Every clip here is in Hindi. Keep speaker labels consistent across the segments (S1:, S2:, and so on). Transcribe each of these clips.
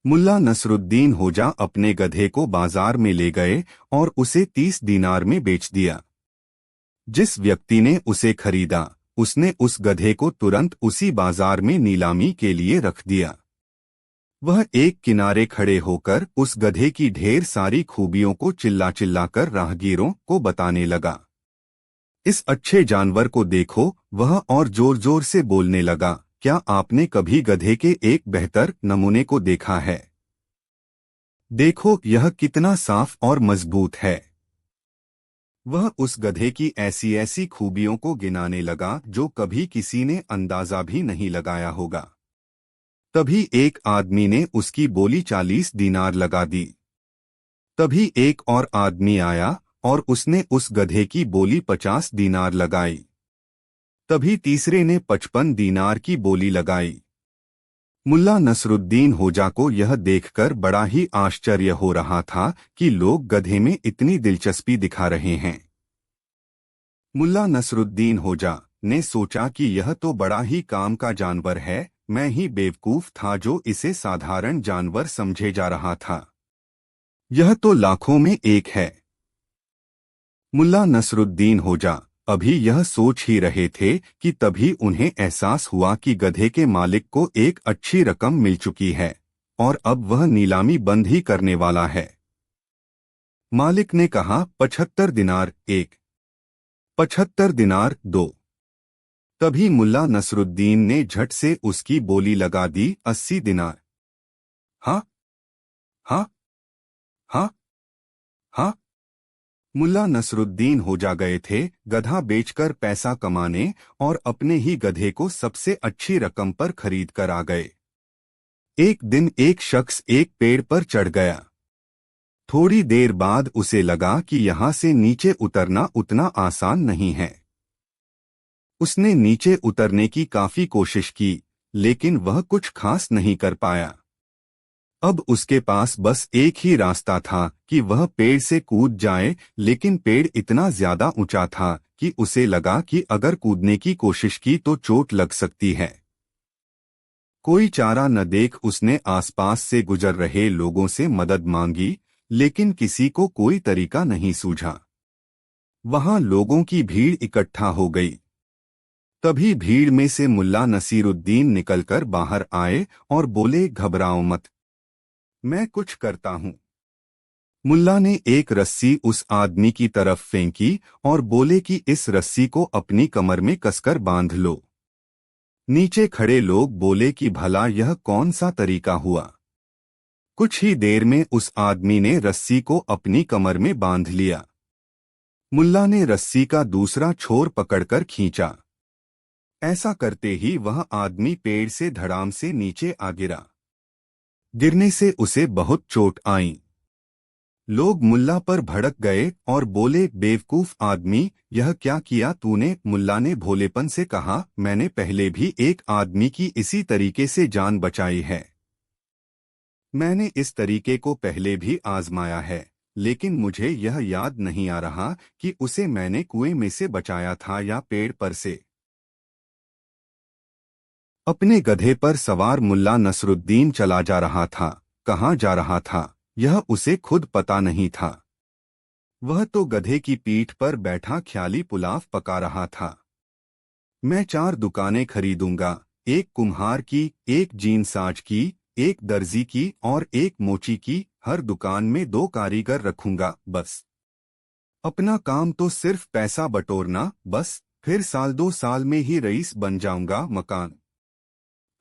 S1: मुल्ला नसरुद्दीन होजा अपने गधे को बाजार में ले गए और उसे 30 दीनार में बेच दिया। जिस व्यक्ति ने उसे खरीदा उसने उस गधे को तुरंत उसी बाजार में नीलामी के लिए रख दिया। वह एक किनारे खड़े होकर उस गधे की ढेर सारी खूबियों को चिल्ला चिल्ला कर राहगीरों को बताने लगा। इस अच्छे जानवर को देखो, वह और जोर जोर से बोलने लगा, क्या आपने कभी गधे के एक बेहतर नमूने को देखा है? देखो यह कितना साफ और मजबूत है। वह उस गधे की ऐसी ऐसी खूबियों को गिनाने लगा जो कभी किसी ने अंदाजा भी नहीं लगाया होगा। तभी एक आदमी ने उसकी बोली 40 दीनार लगा दी। तभी एक और आदमी आया और उसने उस गधे की बोली 50 दीनार लगाई। तभी तीसरे ने 55 दीनार की बोली लगाई। मुल्ला नसरुद्दीन होजा को यह देखकर बड़ा ही आश्चर्य हो रहा था कि लोग गधे में इतनी दिलचस्पी दिखा रहे हैं। मुल्ला नसरुद्दीन होजा ने सोचा कि यह तो बड़ा ही काम का जानवर है, मैं ही बेवकूफ था जो इसे साधारण जानवर समझे जा रहा था। यह तो लाखों में एक है। मुल्ला नसरुद्दीन होजा अभी यह सोच ही रहे थे कि तभी उन्हें एहसास हुआ कि गधे के मालिक को एक अच्छी रकम मिल चुकी है और अब वह नीलामी बंद ही करने वाला है। मालिक ने कहा 75 दिनार एक, 75 दिनार दो। तभी मुल्ला नसरुद्दीन ने झट से उसकी बोली लगा दी 80 दिनार। हाँ हाँ हाँ हाँ। मुल्ला नसरुद्दीन होजा गए थे गधा बेचकर पैसा कमाने और अपने ही गधे को सबसे अच्छी रकम पर खरीद कर आ गए। एक दिन एक शख्स एक पेड़ पर चढ़ गया। थोड़ी देर बाद उसे लगा कि यहाँ से नीचे उतरना उतना आसान नहीं है। उसने नीचे उतरने की काफी कोशिश की, लेकिन वह कुछ खास नहीं कर पाया। अब उसके पास बस एक ही रास्ता था कि वह पेड़ से कूद जाए, लेकिन पेड़ इतना ज्यादा ऊंचा था कि उसे लगा कि अगर कूदने की कोशिश की तो चोट लग सकती है। कोई चारा न देख उसने आसपास से गुजर रहे लोगों से मदद मांगी, लेकिन किसी को कोई तरीका नहीं सूझा। वहां लोगों की भीड़ इकट्ठा हो गई। तभी भीड़ में से मुल्ला नसीरुद्दीन निकलकर बाहर आए और बोले, घबराओ मत, मैं कुछ करता हूं। मुल्ला ने एक रस्सी उस आदमी की तरफ फेंकी और बोले कि इस रस्सी को अपनी कमर में कसकर बांध लो। नीचे खड़े लोग बोले कि भला यह कौन सा तरीका हुआ। कुछ ही देर में उस आदमी ने रस्सी को अपनी कमर में बांध लिया। मुल्ला ने रस्सी का दूसरा छोर पकड़कर खींचा। ऐसा करते ही वह आदमी पेड़ से धड़ाम से नीचे आ गिरा। गिरने से उसे बहुत चोट आई। लोग मुल्ला पर भड़क गए और बोले, बेवकूफ आदमी, यह क्या किया तूने? मुल्ला ने भोलेपन से कहा, मैंने पहले भी एक आदमी की इसी तरीके से जान बचाई है। मैंने इस तरीके को पहले भी आजमाया है, लेकिन मुझे यह याद नहीं आ रहा कि उसे मैंने कुएं में से बचाया था या पेड़ पर से। अपने गधे पर सवार मुल्ला नसरुद्दीन चला जा रहा था। कहाँ जा रहा था यह उसे खुद पता नहीं था। वह तो गधे की पीठ पर बैठा ख्याली पुलाव पका रहा था। मैं 4 दुकानें खरीदूंगा, एक कुम्हार की, एक जीन साज की, एक दर्जी की और एक मोची की। हर दुकान में 2 कारीगर रखूंगा बस। अपना काम तो सिर्फ पैसा बटोरना, बस। फिर साल 2 साल में ही रईस बन जाऊंगा। मकान,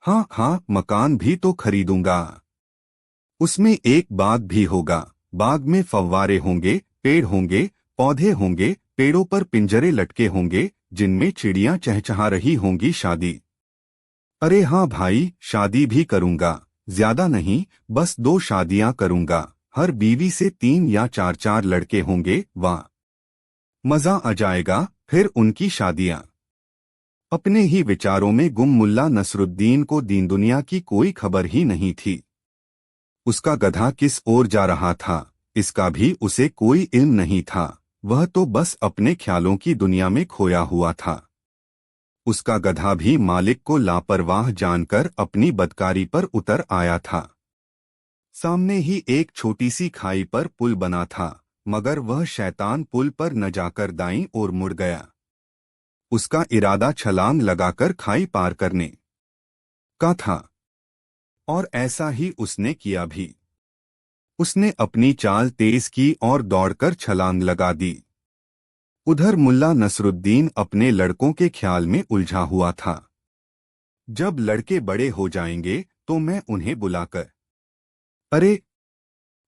S1: हाँ हाँ, मकान भी तो खरीदूंगा। उसमें एक बाग भी होगा। बाग में फव्वारे होंगे, पेड़ होंगे, पौधे होंगे, पेड़ों पर पिंजरे लटके होंगे जिनमें चिड़ियां चहचहा रही होंगी। शादी, अरे हाँ भाई, शादी भी करूंगा। ज्यादा नहीं, बस 2 शादियां करूंगा। हर बीवी से 3 या 4 लड़के होंगे। वाह, मजा आ जाएगा फिर उनकी शादियां। अपने ही विचारों में गुम मुल्ला नसरुद्दीन को दीन दुनिया की कोई खबर ही नहीं थी। उसका गधा किस ओर जा रहा था इसका भी उसे कोई इल्म नहीं था। वह तो बस अपने ख्यालों की दुनिया में खोया हुआ था। उसका गधा भी मालिक को लापरवाह जानकर अपनी बदकारी पर उतर आया था। सामने ही एक छोटी सी खाई पर पुल बना था, मगर वह शैतान पुल पर न जाकर दाईं ओर मुड़ गया। उसका इरादा छलांग लगाकर खाई पार करने का था, और ऐसा ही उसने किया भी। उसने अपनी चाल तेज की और दौड़कर छलांग लगा दी। उधर मुल्ला नसरुद्दीन अपने लड़कों के ख्याल में उलझा हुआ था। जब लड़के बड़े हो जाएंगे तो मैं उन्हें बुलाकर, अरे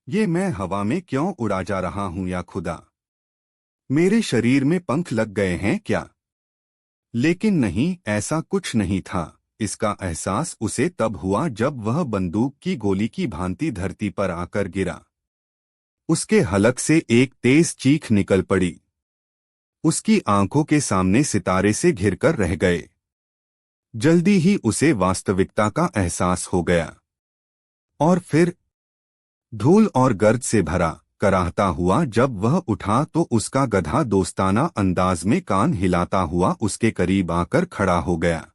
S1: ये मैं हवा में क्यों उड़ा जा रहा हूं या खुदा, मेरे शरीर में पंख लग गए हैं क्या? लेकिन नहीं, ऐसा कुछ नहीं था। इसका एहसास उसे तब हुआ जब वह बंदूक की गोली की भांति धरती पर आकर गिरा। उसके हलक से एक तेज चीख निकल पड़ी। उसकी आंखों के सामने सितारे से घिरकर रह गए। जल्दी ही उसे वास्तविकता का एहसास हो गया, और फिर धूल और गर्द से भरा कराहता हुआ जब वह उठा तो उसका गधा दोस्ताना अंदाज में कान हिलाता हुआ उसके करीब आकर खड़ा हो गया।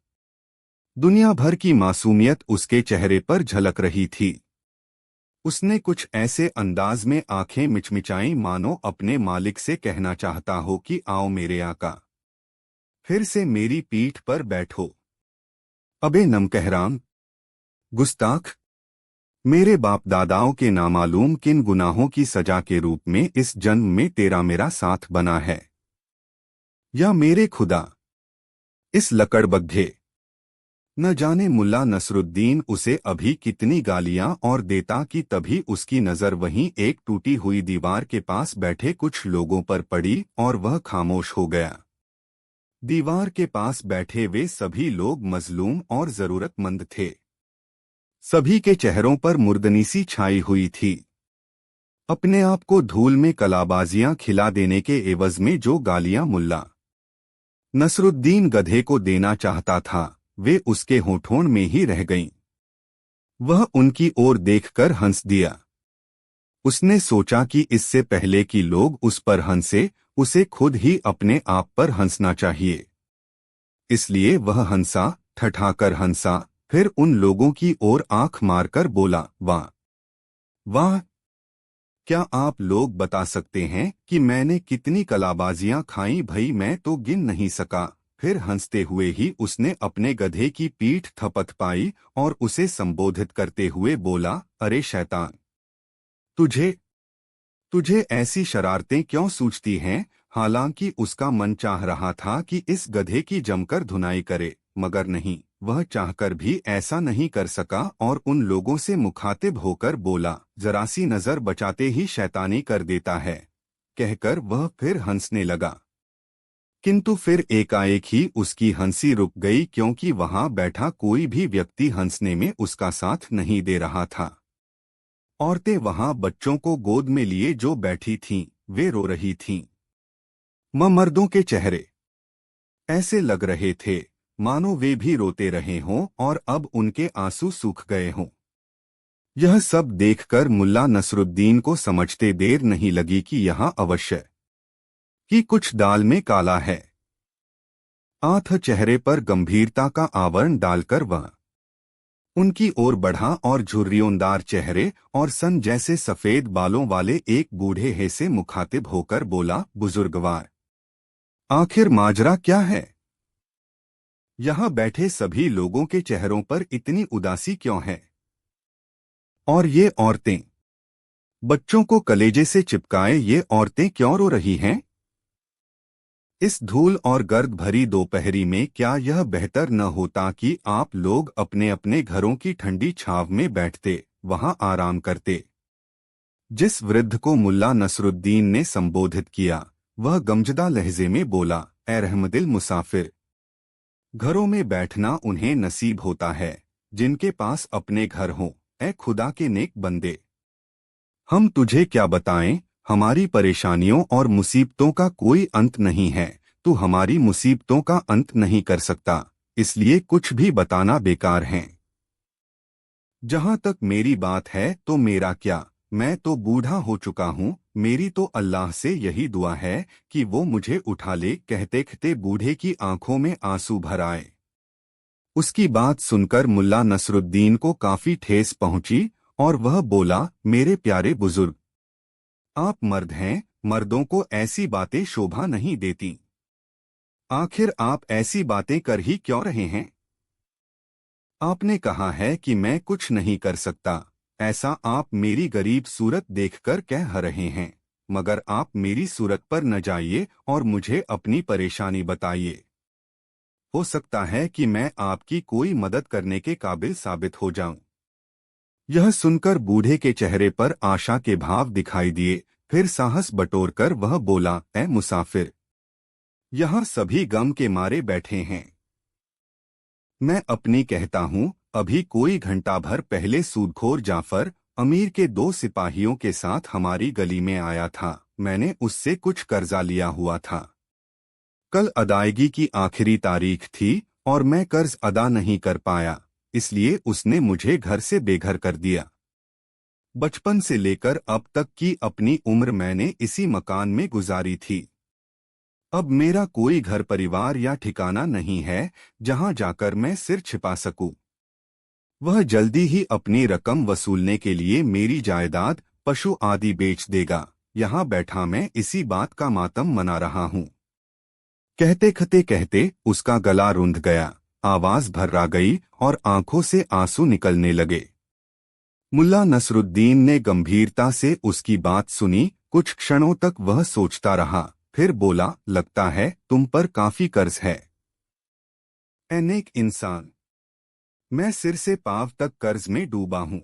S1: दुनिया भर की मासूमियत उसके चेहरे पर झलक रही थी। उसने कुछ ऐसे अंदाज में आंखें मिचमिचाई मानो अपने मालिक से कहना चाहता हो कि आओ मेरे आका, फिर से मेरी पीठ पर बैठो। अबे नमकहराम, गुस्ताख, मेरे बाप दादाओं के नामालूम किन गुनाहों की सजा के रूप में इस जन्म में तेरा मेरा साथ बना है। या मेरे खुदा, इस लकड़बग्घे, न जाने मुल्ला नसरुद्दीन उसे अभी कितनी गालियां और देता कि तभी उसकी नजर वहीं एक टूटी हुई दीवार के पास बैठे कुछ लोगों पर पड़ी और वह खामोश हो गया। दीवार के पास बैठे वे सभी लोग मजलूम और जरूरतमंद थे। सभी के चेहरों पर मुर्दनी सी छाई हुई थी। अपने आप को धूल में कलाबाजियां खिला देने के एवज में जो गालियां मुल्ला नसरुद्दीन गधे को देना चाहता था, वे उसके होठों में ही रह गईं। वह उनकी ओर देखकर हंस दिया। उसने सोचा कि इससे पहले कि लोग उस पर हंसे, उसे खुद ही अपने आप पर हंसना चाहिए। इसलिए वह हंसा, ठठाकर हंसा, फिर उन लोगों की ओर आंख मारकर बोला, वाह वाह, क्या आप लोग बता सकते हैं कि मैंने कितनी कलाबाजियां खाई? भई मैं तो गिन नहीं सका। फिर हंसते हुए ही उसने अपने गधे की पीठ थपथ पाई और उसे संबोधित करते हुए बोला, अरे शैतान, तुझे तुझे ऐसी शरारतें क्यों सूझती हैं? हालांकि उसका मन चाह रहा था कि इस गधे की जमकर धुनाई करे, मगर नहीं, वह चाहकर भी ऐसा नहीं कर सका और उन लोगों से मुखातिब होकर बोला, जरा सी नजर बचाते ही शैतानी कर देता है। कहकर वह फिर हंसने लगा। किंतु फिर एकाएक ही उसकी हंसी रुक गई, क्योंकि वहां बैठा कोई भी व्यक्ति हंसने में उसका साथ नहीं दे रहा था। औरतें वहां बच्चों को गोद में लिए जो बैठी थीं, वे रो रही थीं। मर्दों के चेहरे ऐसे लग रहे थे मानो वे भी रोते रहे हों और अब उनके आंसू सूख गए हों। यह सब देखकर मुल्ला नसरुद्दीन को समझते देर नहीं लगी कि यहाँ अवश्य कि कुछ दाल में काला है। आंख चेहरे पर गंभीरता का आवरण डालकर वह उनकी ओर बढ़ा और झुर्रियोंदार चेहरे और सन जैसे सफेद बालों वाले एक बूढ़े हे से मुखातिब होकर बोला, बुजुर्गवार, आखिर माजरा क्या है? यहाँ बैठे सभी लोगों के चेहरों पर इतनी उदासी क्यों है? और ये औरतें, बच्चों को कलेजे से चिपकाए ये औरतें क्यों रो रही हैं? इस धूल और गर्द भरी दोपहरी में क्या यह बेहतर न होता कि आप लोग अपने अपने घरों की ठंडी छांव में बैठते, वहां आराम करते? जिस वृद्ध को मुल्ला नसरुद्दीन ने संबोधित किया, वह गमजदा लहजे में बोला, ए रहमदिल मुसाफिर, घरों में बैठना उन्हें नसीब होता है जिनके पास अपने घर हों। ए खुदा के नेक बंदे, हम तुझे क्या बताएं, हमारी परेशानियों और मुसीबतों का कोई अंत नहीं है। तू हमारी मुसीबतों का अंत नहीं कर सकता, इसलिए कुछ भी बताना बेकार है। जहां तक मेरी बात है तो मेरा क्या, मैं तो बूढ़ा हो चुका हूं। मेरी तो अल्लाह से यही दुआ है कि वो मुझे उठा ले। कहते कहते बूढ़े की आंखों में आंसू भर आए। उसकी बात सुनकर मुल्ला नसरुद्दीन को काफी ठेस पहुंची और वह बोला, मेरे प्यारे बुजुर्ग, आप मर्द हैं, मर्दों को ऐसी बातें शोभा नहीं देती। आखिर आप ऐसी बातें कर ही क्यों रहे हैं? आपने कहा है कि मैं कुछ नहीं कर सकता। ऐसा आप मेरी गरीब सूरत देखकर कह रहे हैं, मगर आप मेरी सूरत पर न जाइए और मुझे अपनी परेशानी बताइए। हो सकता है कि मैं आपकी कोई मदद करने के काबिल साबित हो जाऊं। यह सुनकर बूढ़े के चेहरे पर आशा के भाव दिखाई दिए। फिर साहस बटोरकर वह बोला, ऐ मुसाफिर, यहाँ सभी गम के मारे बैठे हैं। मैं अपनी कहता हूँ, अभी कोई घंटा भर पहले सूदखोर जाफर अमीर के 2 सिपाहियों के साथ हमारी गली में आया था। मैंने उससे कुछ कर्जा लिया हुआ था। कल अदायगी की आखिरी तारीख थी और मैं कर्ज अदा नहीं कर पाया, इसलिए उसने मुझे घर से बेघर कर दिया। बचपन से लेकर अब तक की अपनी उम्र मैंने इसी मकान में गुजारी थी। अब मेरा कोई घर परिवार या ठिकाना नहीं है जहां जाकर मैं सिर छिपा सकूं। वह जल्दी ही अपनी रकम वसूलने के लिए मेरी जायदाद, पशु आदि बेच देगा। यहाँ बैठा मैं इसी बात का मातम मना रहा हूँ। कहते कहते उसका गला रुंध गया, आवाज भर्रा गई और आंखों से आंसू निकलने लगे। मुल्ला नसरुद्दीन ने गंभीरता से उसकी बात सुनी। कुछ क्षणों तक वह सोचता रहा, फिर बोला, लगता है तुम पर काफी कर्ज है। ऐ नेक इंसान, मैं सिर से पांव तक कर्ज में डूबा हूं।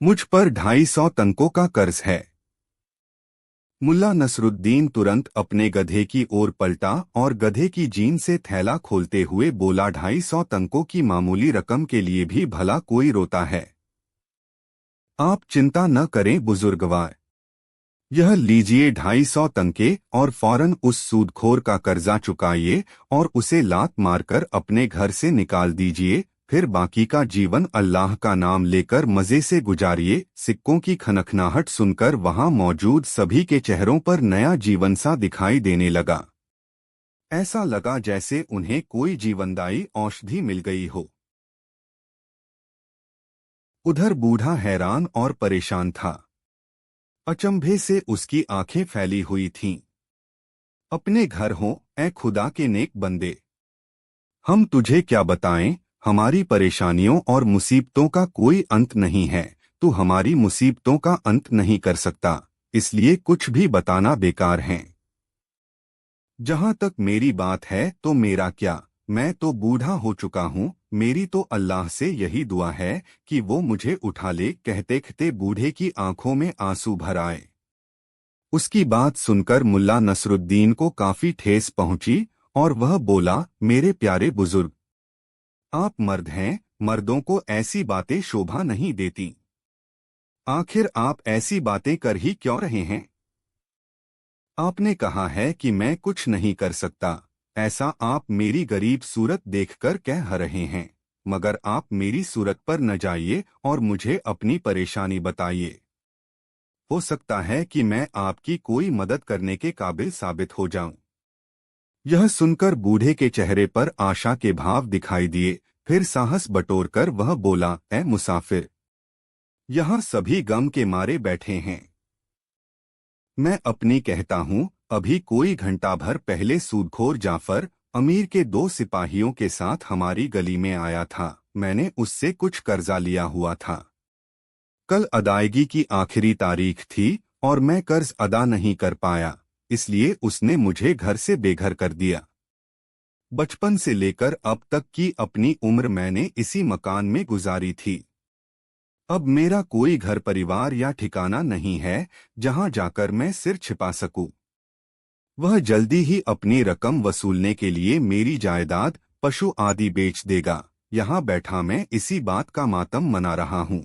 S1: मुझ पर 250 तंकों का कर्ज है। मुल्ला नसरुद्दीन तुरंत अपने गधे की ओर पलटा और गधे की जीन से थैला खोलते हुए बोला, 250 तंकों की मामूली रकम के लिए भी भला कोई रोता है। आप चिंता न करें बुजुर्गवार, यह लीजिए 250 तंके और फौरन उस सूदखोर का कर्जा चुकाइए और उसे लात मारकर अपने घर से निकाल दीजिए। फिर बाकी का जीवन अल्लाह का नाम लेकर मजे से गुजारिए। सिक्कों की खनखनाहट सुनकर वहां मौजूद सभी के चेहरों पर नया जीवन सा दिखाई देने लगा। ऐसा लगा जैसे उन्हें कोई जीवनदायी औषधि मिल गई हो। उधर बूढ़ा हैरान और परेशान था। अचंभे से उसकी आंखें फैली हुई थीं। अपने घर हो, ऐ खुदा के नेक बंदे, हम तुझे क्या बताएं, हमारी परेशानियों और मुसीबतों का कोई अंत नहीं है। तू हमारी मुसीबतों का अंत नहीं कर सकता, इसलिए कुछ भी बताना बेकार है। जहां तक मेरी बात है तो मेरा क्या, मैं तो बूढ़ा हो चुका हूँ। मेरी तो अल्लाह से यही दुआ है कि वो मुझे उठा ले। कहते कहते बूढ़े की आंखों में आंसू भर आए। उसकी बात सुनकर मुल्ला नसरुद्दीन को काफी ठेस पहुंची और वह बोला, मेरे प्यारे बुजुर्ग, आप मर्द हैं, मर्दों को ऐसी बातें शोभा नहीं देती। आखिर आप ऐसी बातें कर ही क्यों रहे हैं? आपने कहा है कि मैं कुछ नहीं कर सकता। ऐसा आप मेरी गरीब सूरत देखकर कह रहे हैं, मगर आप मेरी सूरत पर न जाइए और मुझे अपनी परेशानी बताइए। हो सकता है कि मैं आपकी कोई मदद करने के काबिल साबित हो जाऊं। यह सुनकर बूढ़े के चेहरे पर आशा के भाव दिखाई दिए। फिर साहस बटोरकर वह बोला, ऐ मुसाफिर, यहाँ सभी गम के मारे बैठे हैं। मैं अपनी कहता हूँ, अभी कोई घंटा भर पहले सूदखोर जाफर अमीर के 2 सिपाहियों के साथ हमारी गली में आया था। मैंने उससे कुछ कर्जा लिया हुआ था। कल अदायगी की आखिरी तारीख थी और मैं कर्ज अदा नहीं कर पाया, इसलिए उसने मुझे घर से बेघर कर दिया। बचपन से लेकर अब तक की अपनी उम्र मैंने इसी मकान में गुजारी थी। अब मेरा कोई घर परिवार या ठिकाना नहीं है जहां जाकर मैं सिर छिपा सकूं। वह जल्दी ही अपनी रकम वसूलने के लिए मेरी जायदाद, पशु आदि बेच देगा। यहाँ बैठा मैं इसी बात का मातम मना रहा हूँ।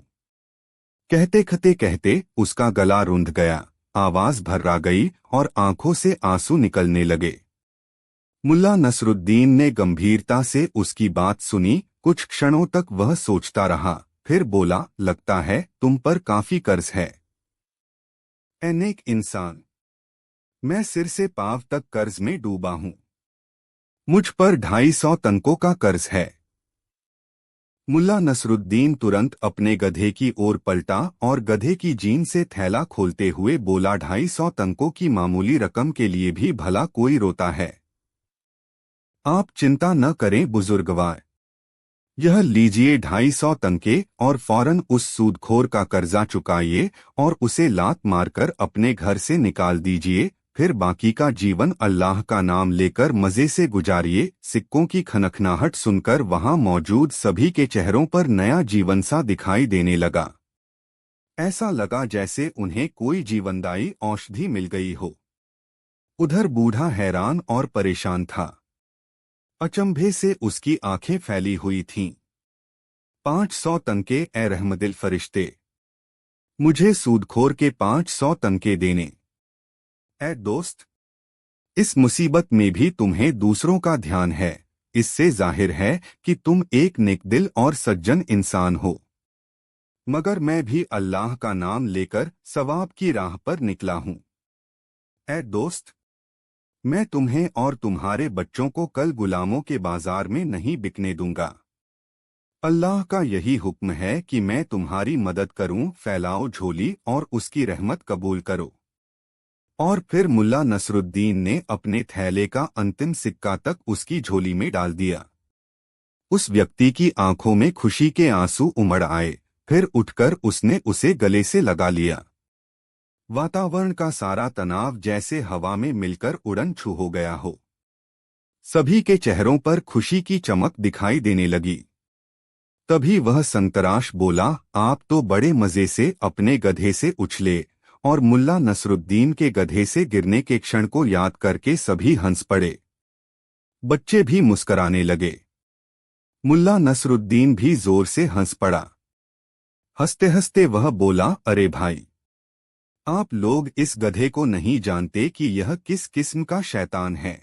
S1: कहते कहते उसका गला रुंध गया, आवाज भर्रा गई और आंखों से आंसू निकलने लगे। मुल्ला नसरुद्दीन ने गंभीरता से उसकी बात सुनी। कुछ क्षणों तक वह सोचता रहा, फिर बोला, लगता है तुम पर काफी कर्ज है। ऐ नेक इंसान, मैं सिर से पांव तक कर्ज में डूबा हूं। मुझ पर 250 तंकों का कर्ज है। मुल्ला नसरुद्दीन तुरंत अपने गधे की ओर पलटा और गधे की जीन से थैला खोलते हुए बोला, 250 तंकों की मामूली रकम के लिए भी भला कोई रोता है। आप चिंता न करें बुजुर्गवार, यह लीजिए 250 तंके और फौरन उस सूदखोर का कर्जा चुकाइए और उसे लात मारकर अपने घर से निकाल दीजिए। फिर बाकी का जीवन अल्लाह का नाम लेकर मजे से गुजारिए। सिक्कों की खनखनाहट सुनकर वहां मौजूद सभी के चेहरों पर नया जीवन सा दिखाई देने लगा। ऐसा लगा जैसे उन्हें कोई जीवनदायी औषधि मिल गई हो। उधर बूढ़ा हैरान और परेशान था। अचंभे से उसकी आंखें फैली हुई थीं। 500 तंके ए रहमदिल फरिश्ते, मुझे सूदखोर के 500 तंके देने। ए दोस्त, इस मुसीबत में भी तुम्हें दूसरों का ध्यान है। इससे जाहिर है कि तुम एक नेकदिल और सज्जन इंसान हो। मगर मैं भी अल्लाह का नाम लेकर सवाब की राह पर निकला हूं। ए दोस्त, मैं तुम्हें और तुम्हारे बच्चों को कल गुलामों के बाजार में नहीं बिकने दूंगा। अल्लाह का यही हुक्म है कि मैं तुम्हारी मदद करूं। फैलाओ झोली और उसकी रहमत कबूल करो। और फिर मुल्ला नसरुद्दीन ने अपने थैले का अंतिम सिक्का तक उसकी झोली में डाल दिया। उस व्यक्ति की आंखों में खुशी के आंसू उमड़ आए। फिर उठकर उसने उसे गले से लगा लिया। वातावरण का सारा तनाव जैसे हवा में मिलकर उड़न छू हो गया हो। सभी के चेहरों पर खुशी की चमक दिखाई देने लगी। तभी वह संतराश बोला, आप तो बड़े मजे से अपने गधे से उछले। और मुल्ला नसरुद्दीन के गधे से गिरने के क्षण को याद करके सभी हंस पड़े। बच्चे भी मुस्कराने लगे। मुल्ला नसरुद्दीन भी जोर से हंस पड़ा। हंसते हंसते वह बोला, अरे भाई, आप लोग इस गधे को नहीं जानते कि यह किस किस्म का शैतान है।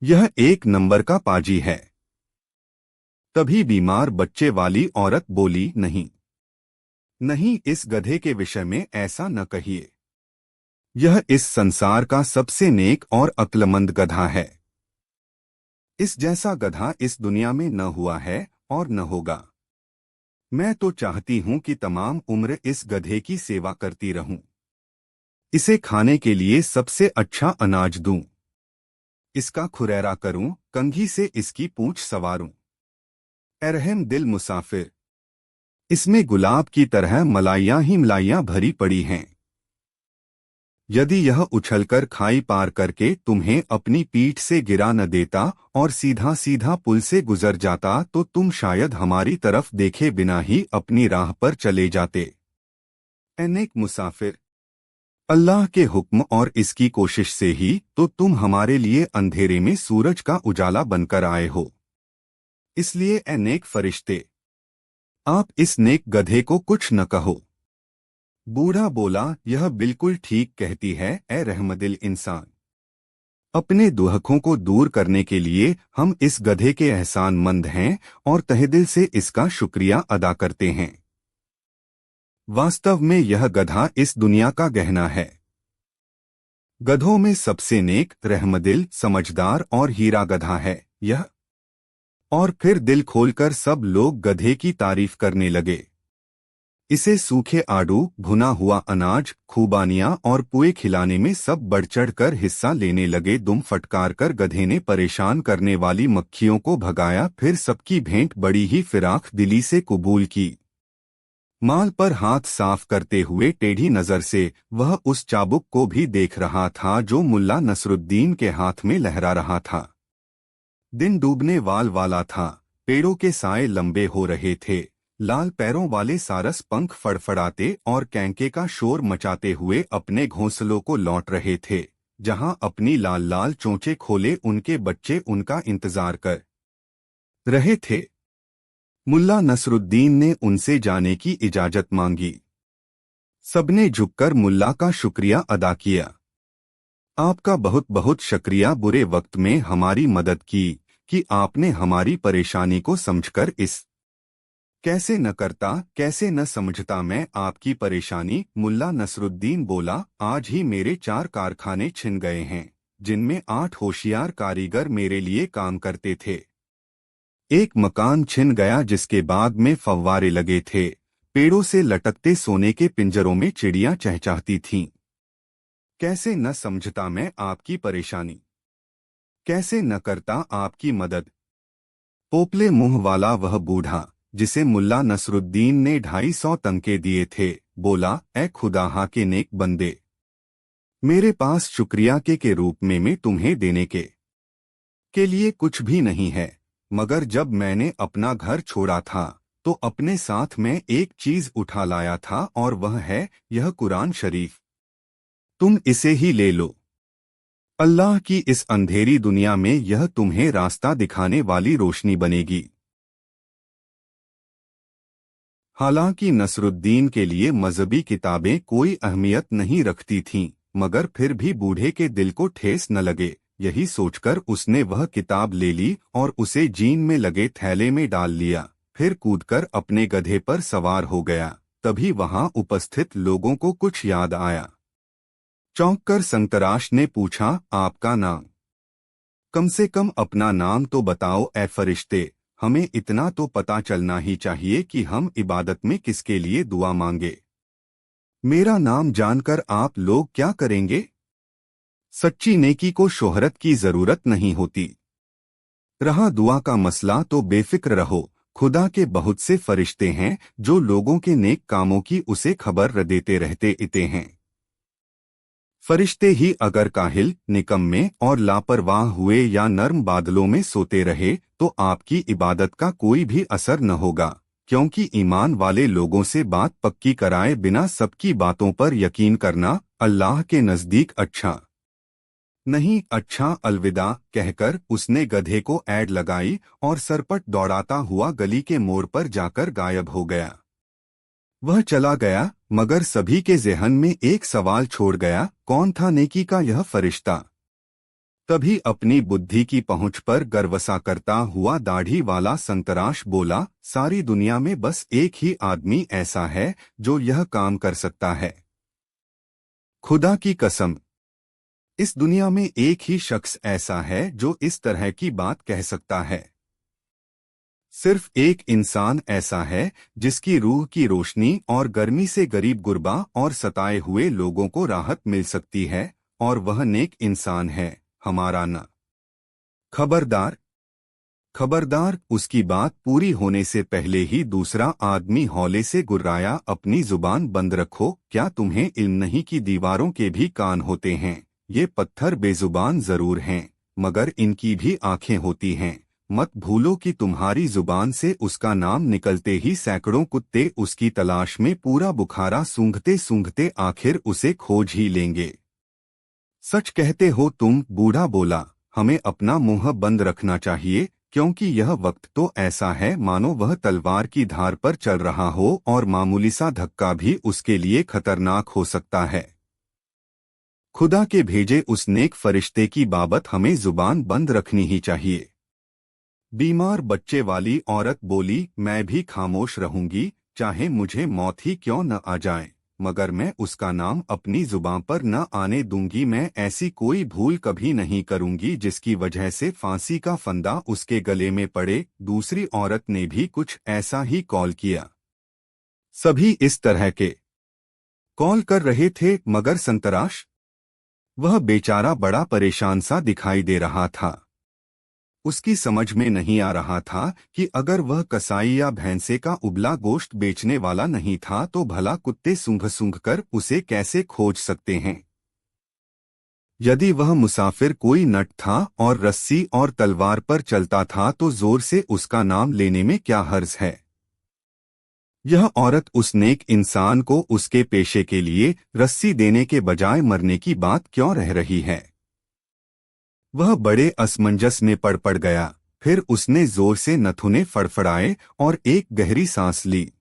S1: यह एक नंबर का पाजी है। तभी बीमार बच्चे वाली औरत बोली, नहीं नहीं, इस गधे के विषय में ऐसा न कहिए। यह इस संसार का सबसे नेक और अक्लमंद गधा है। इस जैसा गधा इस दुनिया में न हुआ है और न होगा। मैं तो चाहती हूं कि तमाम उम्र इस गधे की सेवा करती रहूं। इसे खाने के लिए सबसे अच्छा अनाज दूं। इसका खुरैरा करूं, कंघी से इसकी पूंछ संवारूं। रहम दिल मुसाफिर, इसमें गुलाब की तरह मलाइयां ही मलाइयां भरी पड़ी हैं। यदि यह उछलकर खाई पार करके तुम्हें अपनी पीठ से गिरा न देता और सीधा सीधा पुल से गुजर जाता तो तुम शायद हमारी तरफ देखे बिना ही अपनी राह पर चले जाते। नेक मुसाफिर, अल्लाह के हुक्म और इसकी कोशिश से ही तो तुम हमारे लिए अंधेरे में सूरज का उजाला बनकर आए हो। इसलिए ए नेक फरिश्ते, आप इस नेक गधे को कुछ न कहो। बूढ़ा बोला, यह बिल्कुल ठीक कहती है ए रहमदिल इंसान। अपने दुहकों को दूर करने के लिए हम इस गधे के एहसानमंद हैं और तहेदिल से इसका शुक्रिया अदा करते हैं। वास्तव में यह गधा इस दुनिया का गहना है। गधों में सबसे नेक, रहमदिल, समझदार और हीरा गधा है यह। और फिर दिल खोलकर सब लोग गधे की तारीफ करने लगे। इसे सूखे आड़ू, भुना हुआ अनाज, खूबानियां और पुए खिलाने में सब बढ़ चढ़ कर हिस्सा लेने लगे। दुम फटकार कर गधे ने परेशान करने वाली मक्खियों को भगाया। फिर सबकी भेंट बड़ी ही फिराक दिली से कबूल की। माल पर हाथ साफ करते हुए टेढ़ी नजर से वह उस चाबुक को भी देख रहा था जो मुल्ला नसरुद्दीन के हाथ में लहरा रहा था। दिन डूबने वाला था। पेड़ों के साए लंबे हो रहे थे। लाल पैरों वाले सारस पंख फड़फड़ाते और कैंके का शोर मचाते हुए अपने घोंसलों को लौट रहे थे, जहां अपनी लाल लाल चोंचे खोले उनके बच्चे उनका इंतजार कर रहे थे। मुल्ला नसरुद्दीन ने उनसे जाने की इजाजत मांगी। सबने झुककर मुल्ला का शुक्रिया अदा किया। आपका बहुत बहुत शुक्रिया, बुरे वक्त में हमारी मदद की कि आपने हमारी परेशानी को समझकर इस कैसे न करता, कैसे न समझता मैं आपकी परेशानी। मुल्ला नसरुद्दीन बोला, आज ही मेरे 4 कारखाने छिन गए हैं जिनमें 8 होशियार कारीगर मेरे लिए काम करते थे। एक मकान छिन गया जिसके बाद में फव्वारे लगे थे। पेड़ों से लटकते सोने के पिंजरों में चिड़ियां चहचहाती थीं। कैसे न समझता मैं आपकी परेशानी, कैसे न करता आपकी मदद। पोपले मुंह वाला वह बूढ़ा, जिसे मुल्ला नसरुद्दीन ने 250 तंके दिए थे, बोला, ए खुदाहा के नेक बंदे, मेरे पास शुक्रिया के रूप में तुम्हें देने के लिए कुछ भी नहीं है, मगर जब मैंने अपना घर छोड़ा था तो अपने साथ में एक चीज उठा लाया था और वह है यह कुरान शरीफ। तुम इसे ही ले लो। अल्लाह की इस अंधेरी दुनिया में यह तुम्हें रास्ता दिखाने वाली रोशनी बनेगी। हालांकि नसरुद्दीन के लिए मजहबी किताबें कोई अहमियत नहीं रखती थीं, मगर फिर भी बूढ़े के दिल को ठेस न लगे, यही सोचकर उसने वह किताब ले ली और उसे जीन में लगे थैले में डाल लिया। फिर कूदकर अपने गधे पर सवार हो गया। तभी वहां उपस्थित लोगों को कुछ याद आया। चौंककर संतराश ने पूछा, आपका नाम? कम से कम अपना नाम तो बताओ ए फरिश्ते, हमें इतना तो पता चलना ही चाहिए कि हम इबादत में किसके लिए दुआ मांगे। मेरा नाम जानकर आप लोग क्या करेंगे? सच्ची नेकी को शोहरत की जरूरत नहीं होती। रहा दुआ का मसला तो बेफिक्र रहो, खुदा के बहुत से फरिश्ते हैं जो लोगों के नेक कामों की उसे खबर देते रहते हैं। फरिश्ते ही अगर काहिल, निकम्मे और लापरवाह हुए या नर्म बादलों में सोते रहे तो आपकी इबादत का कोई भी असर न होगा, क्योंकि ईमान वाले लोगों से बात पक्की कराए बिना सबकी बातों पर यकीन करना अल्लाह के नजदीक अच्छा नहीं। अच्छा, अलविदा कहकर उसने गधे को ऐड लगाई और सरपट दौड़ाता हुआ गली के मोड़ पर जाकर गायब हो गया। वह चला गया, मगर सभी के ज़हन में एक सवाल छोड़ गया, कौन था नेकी का यह फरिश्ता? तभी अपनी बुद्धि की पहुंच पर गर्वसा करता हुआ दाढ़ी वाला संतराश बोला, सारी दुनिया में बस एक ही आदमी ऐसा है जो यह काम कर सकता है। खुदा की कसम, इस दुनिया में एक ही शख्स ऐसा है जो इस तरह की बात कह सकता है। सिर्फ एक इंसान ऐसा है जिसकी रूह की रोशनी और गर्मी से गरीब गुरबा और सताए हुए लोगों को राहत मिल सकती है, और वह नेक इंसान है, हमारा ना। खबरदार, खबरदार। उसकी बात पूरी होने से पहले ही दूसरा आदमी हौले से गुर्राया, अपनी जुबान बंद रखो, क्या तुम्हें इल्म नहीं कि दीवारों के भी कान होते हैं? ये पत्थर बेजुबान जरूर हैं, मगर इनकी भी आंखें होती हैं। मत भूलो कि तुम्हारी जुबान से उसका नाम निकलते ही सैकड़ों कुत्ते उसकी तलाश में पूरा बुखारा सूंघते सूंघते आखिर उसे खोज ही लेंगे। सच कहते हो तुम, बूढ़ा बोला। हमें अपना मुंह बंद रखना चाहिए, क्योंकि यह वक्त तो ऐसा है मानो वह तलवार की धार पर चल रहा हो और मामूली सा धक्का भी उसके लिए खतरनाक हो सकता है। खुदा के भेजे उस नेक फरिश्ते की बाबत हमें जुबान बंद रखनी ही चाहिए। बीमार बच्चे वाली औरत बोली, मैं भी खामोश रहूंगी, चाहे मुझे मौत ही क्यों न आ जाए, मगर मैं उसका नाम अपनी जुबान पर न आने दूंगी। मैं ऐसी कोई भूल कभी नहीं करूंगी जिसकी वजह से फांसी का फंदा उसके गले में पड़े। दूसरी औरत ने भी कुछ ऐसा ही कॉल किया। सभी इस तरह के कॉल कर रहे थे, मगर संतराश, वह बेचारा बड़ा परेशान सा दिखाई दे रहा था। उसकी समझ में नहीं आ रहा था कि अगर वह कसाई या भैंसे का उबला गोश्त बेचने वाला नहीं था तो भला कुत्ते सूंघ सूंघ कर उसे कैसे खोज सकते हैं। यदि वह मुसाफिर कोई नट था और रस्सी और तलवार पर चलता था तो जोर से उसका नाम लेने में क्या हर्ज है। यह औरत उस नेक इंसान को उसके पेशे के लिए रस्सी देने के बजाय मरने की बात क्यों रह रही है। वह बड़े असमंजस में पड़ गया। फिर उसने जोर से नथुने फड़फड़ाए और एक गहरी सांस ली।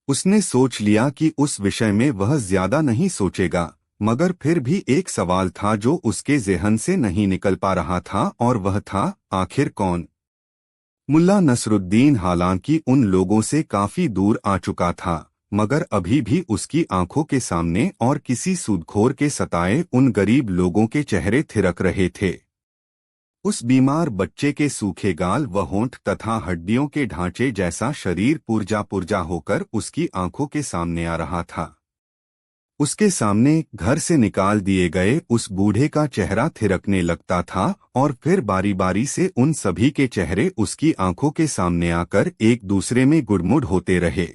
S1: उसने सोच लिया कि उस विषय में वह ज्यादा नहीं सोचेगा, मगर फिर भी एक सवाल था जो उसके ज़हन से नहीं निकल पा रहा था, और वह था, आखिर कौन? मुल्ला नसरुद्दीन हालांकि उन लोगों से काफी दूर आ चुका था, मगर अभी भी उसकी आंखों के सामने और किसी सूदखोर के सताए उन गरीब लोगों के चेहरे थिरक रहे थे। उस बीमार बच्चे के सूखे गाल व होंठ तथा हड्डियों के ढांचे जैसा शरीर पुर्जा पुर्जा होकर उसकी आंखों के सामने आ रहा था। उसके सामने घर से निकाल दिए गए उस बूढ़े का चेहरा थिरकने लगता था और फिर बारी बारी से उन सभी के चेहरे उसकी आंखों के सामने आकर एक दूसरे में गुड़मुड़ होते रहे।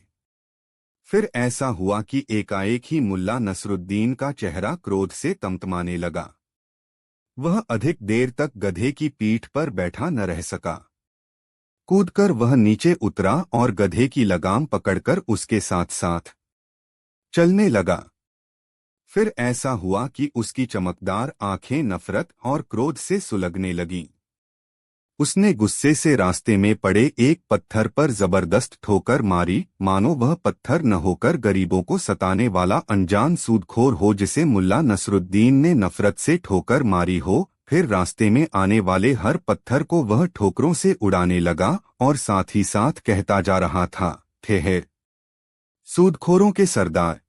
S1: फिर ऐसा हुआ कि एकाएक ही मुल्ला नसरुद्दीन का चेहरा क्रोध से तमतमाने लगा। वह अधिक देर तक गधे की पीठ पर बैठा न रह सका। कूदकर वह नीचे उतरा और गधे की लगाम पकड़कर उसके साथ साथ चलने लगा। फिर ऐसा हुआ कि उसकी चमकदार आंखें नफरत और क्रोध से सुलगने लगीं। उसने गुस्से से रास्ते में पड़े एक पत्थर पर जबरदस्त ठोकर मारी, मानो वह पत्थर न होकर गरीबों को सताने वाला अनजान सूदखोर हो जिसे मुल्ला नसरुद्दीन ने नफरत से ठोकर मारी हो। फिर रास्ते में आने वाले हर पत्थर को वह ठोकरों से उड़ाने लगा और साथ ही साथ कहता जा रहा था, ठहर सूदखोरों के सरदार,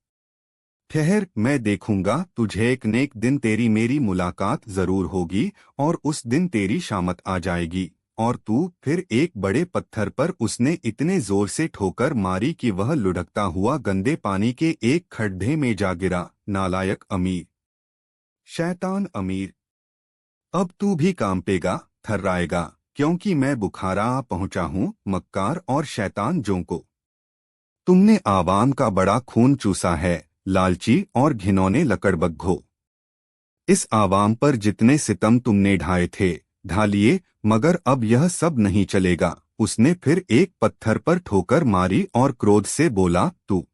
S1: ठहर, मैं देखूंगा तुझे। एक न एक दिन तेरी मेरी मुलाकात जरूर होगी और उस दिन तेरी शामत आ जाएगी और तू। फिर एक बड़े पत्थर पर उसने इतने जोर से ठोकर मारी कि वह लुढ़कता हुआ गंदे पानी के एक खड्डे में जा गिरा। नालायक अमीर, शैतान अमीर, अब तू भी कांपेगा, थर्राएगा, क्योंकि मैं बुखारा आ पहुंचा हूं। मक्कार और शैतान जोंको, तुमने आवाम का बड़ा खून चूसा है। लालची और घिनौने लकड़बग्घो, इस आवाम पर जितने सितम तुमने ढाए थे ढा लिए, मगर अब यह सब नहीं चलेगा। उसने फिर एक पत्थर पर ठोकर मारी और क्रोध से बोला, तू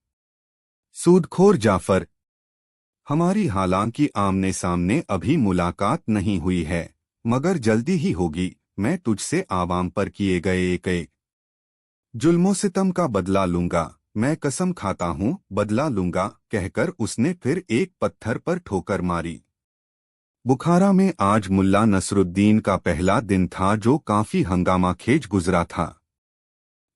S1: सूदखोर जाफर, हमारी हालांकि आमने सामने अभी मुलाकात नहीं हुई है, मगर जल्दी ही होगी। मैं तुझसे आवाम पर किए गए एक एक जुल्मों सितम का बदला लूंगा। मैं कसम खाता हूँ, बदला लूंगा, कहकर उसने फिर एक पत्थर पर ठोकर मारी। बुखारा में आज मुल्ला नसरुद्दीन का पहला दिन था जो काफी हंगामाखेज गुजरा था।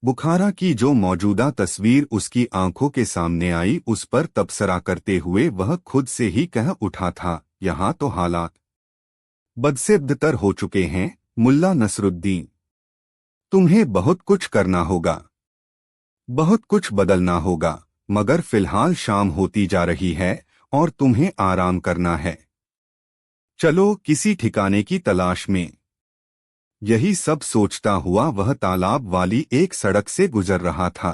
S1: बुखारा की जो मौजूदा तस्वीर उसकी आंखों के सामने आई उस पर तबसरा करते हुए वह खुद से ही कह उठा था, यहाँ तो हालात बद से बदतर हो चुके हैं। मुल्ला नसरुद्दीन, तुम्हें बहुत कुछ करना होगा, बहुत कुछ बदलना होगा, मगर फिलहाल शाम होती जा रही है और तुम्हें आराम करना है। चलो किसी ठिकाने की तलाश में। यही सब सोचता हुआ वह तालाब वाली एक सड़क से गुजर रहा था।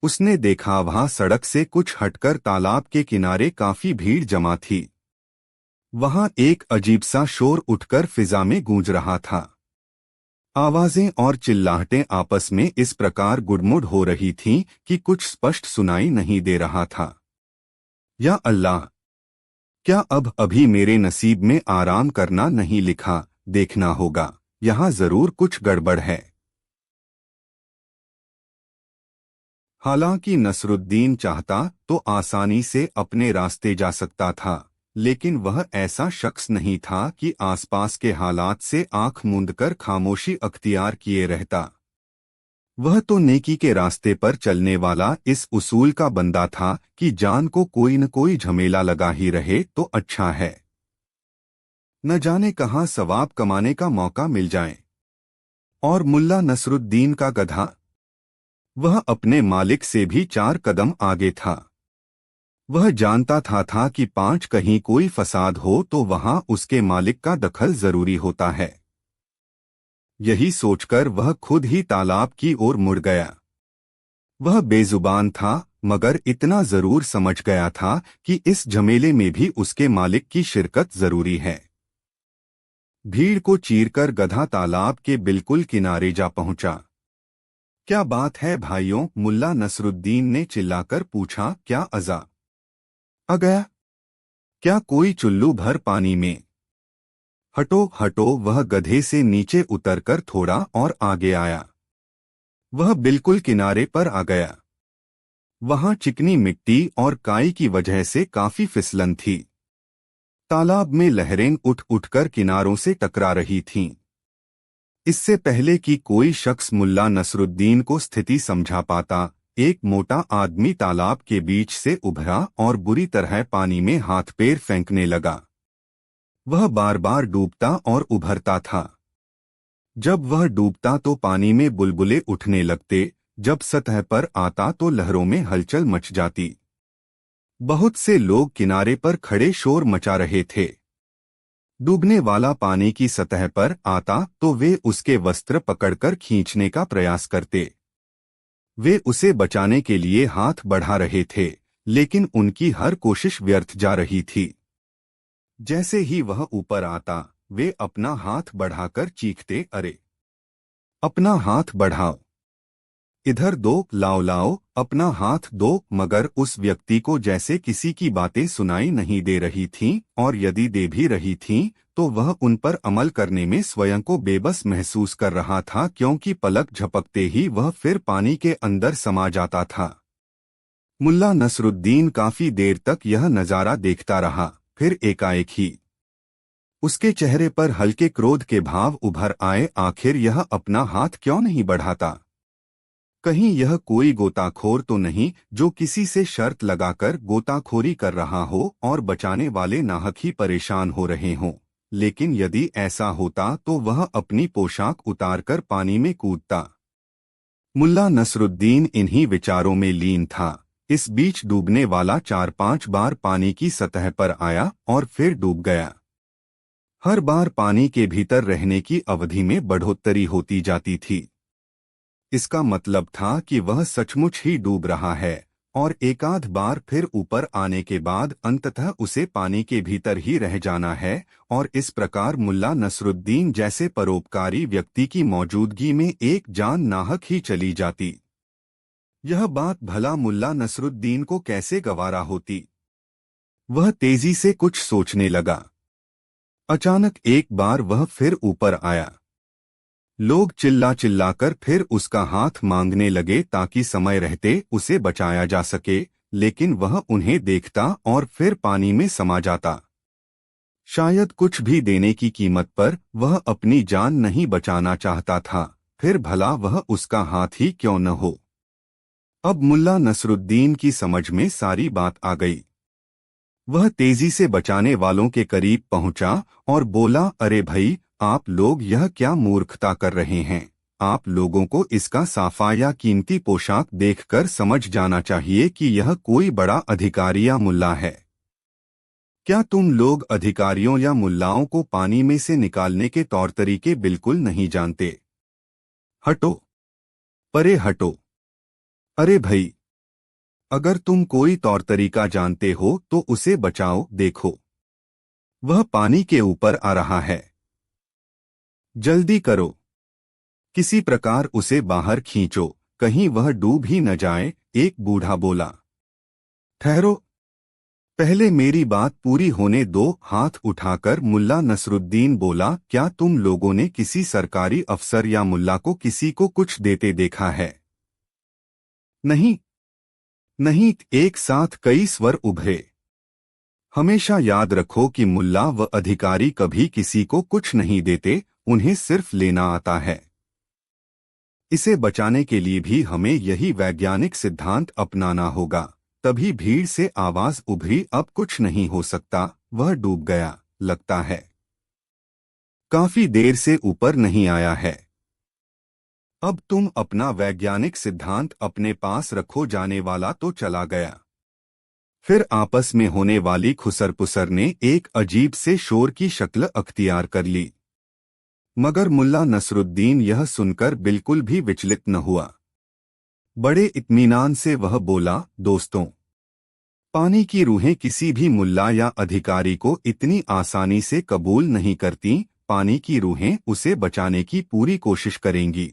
S1: उसने देखा वहां सड़क से कुछ हटकर तालाब के किनारे काफी भीड़ जमा थी। वहां एक अजीब सा शोर उठकर फिजा में गूंज रहा था। आवाजें और चिल्लाहटें आपस में इस प्रकार गुड़मुड़ हो रही थीं कि कुछ स्पष्ट सुनाई नहीं दे रहा था। या अल्लाह, क्या अब अभी मेरे नसीब में आराम करना नहीं लिखा? देखना होगा, यहाँ जरूर कुछ गड़बड़ है। हालांकि नसरुद्दीन चाहता तो आसानी से अपने रास्ते जा सकता था, लेकिन वह ऐसा शख्स नहीं था कि आसपास के हालात से आंख मूंदकर खामोशी अख्तियार किए रहता। वह तो नेकी के रास्ते पर चलने वाला इस उसूल का बंदा था कि जान को कोई न कोई झमेला लगा ही रहे तो अच्छा है, न जाने कहाँ सवाब कमाने का मौका मिल जाए। और मुल्ला नसरुद्दीन का गधा, वह अपने मालिक से भी 4 कदम आगे था। वह जानता था कि 5 कहीं कोई फसाद हो तो वहां उसके मालिक का दखल जरूरी होता है। यही सोचकर वह खुद ही तालाब की ओर मुड़ गया। वह बेजुबान था, मगर इतना जरूर समझ गया था कि इस झमेले में भी उसके मालिक की शिरकत जरूरी है। भीड़ को चीरकर गधा तालाब के बिल्कुल किनारे जा पहुंचा। क्या बात है भाइयों? मुल्ला नसरुद्दीन ने चिल्लाकर पूछा, क्या अज़ा आ गया? क्या कोई चुल्लू भर पानी में? हटो हटो। वह गधे से नीचे उतरकर थोड़ा और आगे आया। वह बिल्कुल किनारे पर आ गया। वहां चिकनी मिट्टी और काई की वजह से काफी फिसलन थी। तालाब में लहरें उठ उठकर किनारों से टकरा रही थीं। इससे पहले कि कोई शख्स मुल्ला नसरुद्दीन को स्थिति समझा पाता, एक मोटा आदमी तालाब के बीच से उभरा और बुरी तरह पानी में हाथ पैर फेंकने लगा। वह बार बार डूबता और उभरता था। जब वह डूबता तो पानी में बुलबुले उठने लगते, जब सतह पर आता तो लहरों में हलचल मच जाती। बहुत से लोग किनारे पर खड़े शोर मचा रहे थे। डूबने वाला पानी की सतह पर आता तो वे उसके वस्त्र पकड़कर खींचने का प्रयास करते। वे उसे बचाने के लिए हाथ बढ़ा रहे थे, लेकिन उनकी हर कोशिश व्यर्थ जा रही थी। जैसे ही वह ऊपर आता, वे अपना हाथ बढ़ाकर चीखते, अरे अपना हाथ बढ़ाओ, इधर दो, लाओ लाओ, अपना हाथ दो। मगर उस व्यक्ति को जैसे किसी की बातें सुनाई नहीं दे रही थीं, और यदि दे भी रही थीं तो वह उन पर अमल करने में स्वयं को बेबस महसूस कर रहा था, क्योंकि पलक झपकते ही वह फिर पानी के अंदर समा जाता था। मुल्ला नसरुद्दीन काफी देर तक यह नजारा देखता रहा। फिर एकाएक ही उसके चेहरे पर हल्के क्रोध के भाव उभर आए। आखिर यह अपना हाथ क्यों नहीं बढ़ाता? कहीं यह कोई गोताखोर तो नहीं जो किसी से शर्त लगाकर गोताखोरी कर रहा हो और बचाने वाले नाहक ही परेशान हो रहे हों? लेकिन यदि ऐसा होता तो वह अपनी पोशाक उतारकर पानी में कूदता। मुल्ला नसरुद्दीन इन्हीं विचारों में लीन था। इस बीच डूबने वाला 4-5 बार पानी की सतह पर आया और फिर डूब गया। हर बार पानी के भीतर रहने की अवधि में बढ़ोतरी होती जाती थी। इसका मतलब था कि वह सचमुच ही डूब रहा है, और एकाध बार फिर ऊपर आने के बाद अंततः उसे पानी के भीतर ही रह जाना है। और इस प्रकार मुल्ला नसरुद्दीन जैसे परोपकारी व्यक्ति की मौजूदगी में एक जान नाहक ही चली जाती। यह बात भला मुल्ला नसरुद्दीन को कैसे गवारा होती? वह तेजी से कुछ सोचने लगा। अचानक एक बार वह फिर ऊपर आया। लोग चिल्ला चिल्लाकर फिर उसका हाथ मांगने लगे ताकि समय रहते उसे बचाया जा सके, लेकिन वह उन्हें देखता और फिर पानी में समा जाता। शायद कुछ भी देने की कीमत पर वह अपनी जान नहीं बचाना चाहता था, फिर भला वह उसका हाथ ही क्यों न हो। अब मुल्ला नसरुद्दीन की समझ में सारी बात आ गई। वह तेजी से बचाने वालों के करीब पहुंचा और बोला, अरे भाई, आप लोग यह क्या मूर्खता कर रहे हैं? आप लोगों को इसका साफा या कीमती पोशाक देखकर समझ जाना चाहिए कि यह कोई बड़ा अधिकारी या मुल्ला है। क्या तुम लोग अधिकारियों या मुल्लाओं को पानी में से निकालने के तौर तरीके बिल्कुल नहीं जानते? हटो, परे हटो। अरे भाई, अगर तुम कोई तौर तरीका जानते हो तो उसे बचाओ। देखो, वह पानी के ऊपर आ रहा है, जल्दी करो, किसी प्रकार उसे बाहर खींचो, कहीं वह डूब ही न जाए। एक बूढ़ा बोला। ठहरो, पहले मेरी बात पूरी होने दो। हाथ उठाकर मुल्ला नसरुद्दीन बोला, क्या तुम लोगों ने किसी सरकारी अफसर या मुल्ला को किसी को कुछ देते देखा है? नहीं, नहीं, एक साथ कई स्वर उभरे। हमेशा याद रखो कि मुल्ला व अधिकारी कभी किसी को कुछ नहीं देते, उन्हें सिर्फ लेना आता है। इसे बचाने के लिए भी हमें यही वैज्ञानिक सिद्धांत अपनाना होगा। तभी भीड़ से आवाज उभरी, अब कुछ नहीं हो सकता, वह डूब गया, लगता है। काफी देर से ऊपर नहीं आया है। अब तुम अपना वैज्ञानिक सिद्धांत अपने पास रखो, जाने वाला तो चला गया। फिर आपस में होने वाली खुसर-पुसर ने एक अजीब से शोर की शक्ल अख्तियार कर ली। मगर मुल्ला नसरुद्दीन यह सुनकर बिल्कुल भी विचलित न हुआ। बड़े इत्मीनान से वह बोला, दोस्तों, पानी की रूहें किसी भी मुल्ला या अधिकारी को इतनी आसानी से कबूल नहीं करती। पानी की रूहें उसे बचाने की पूरी कोशिश करेंगी।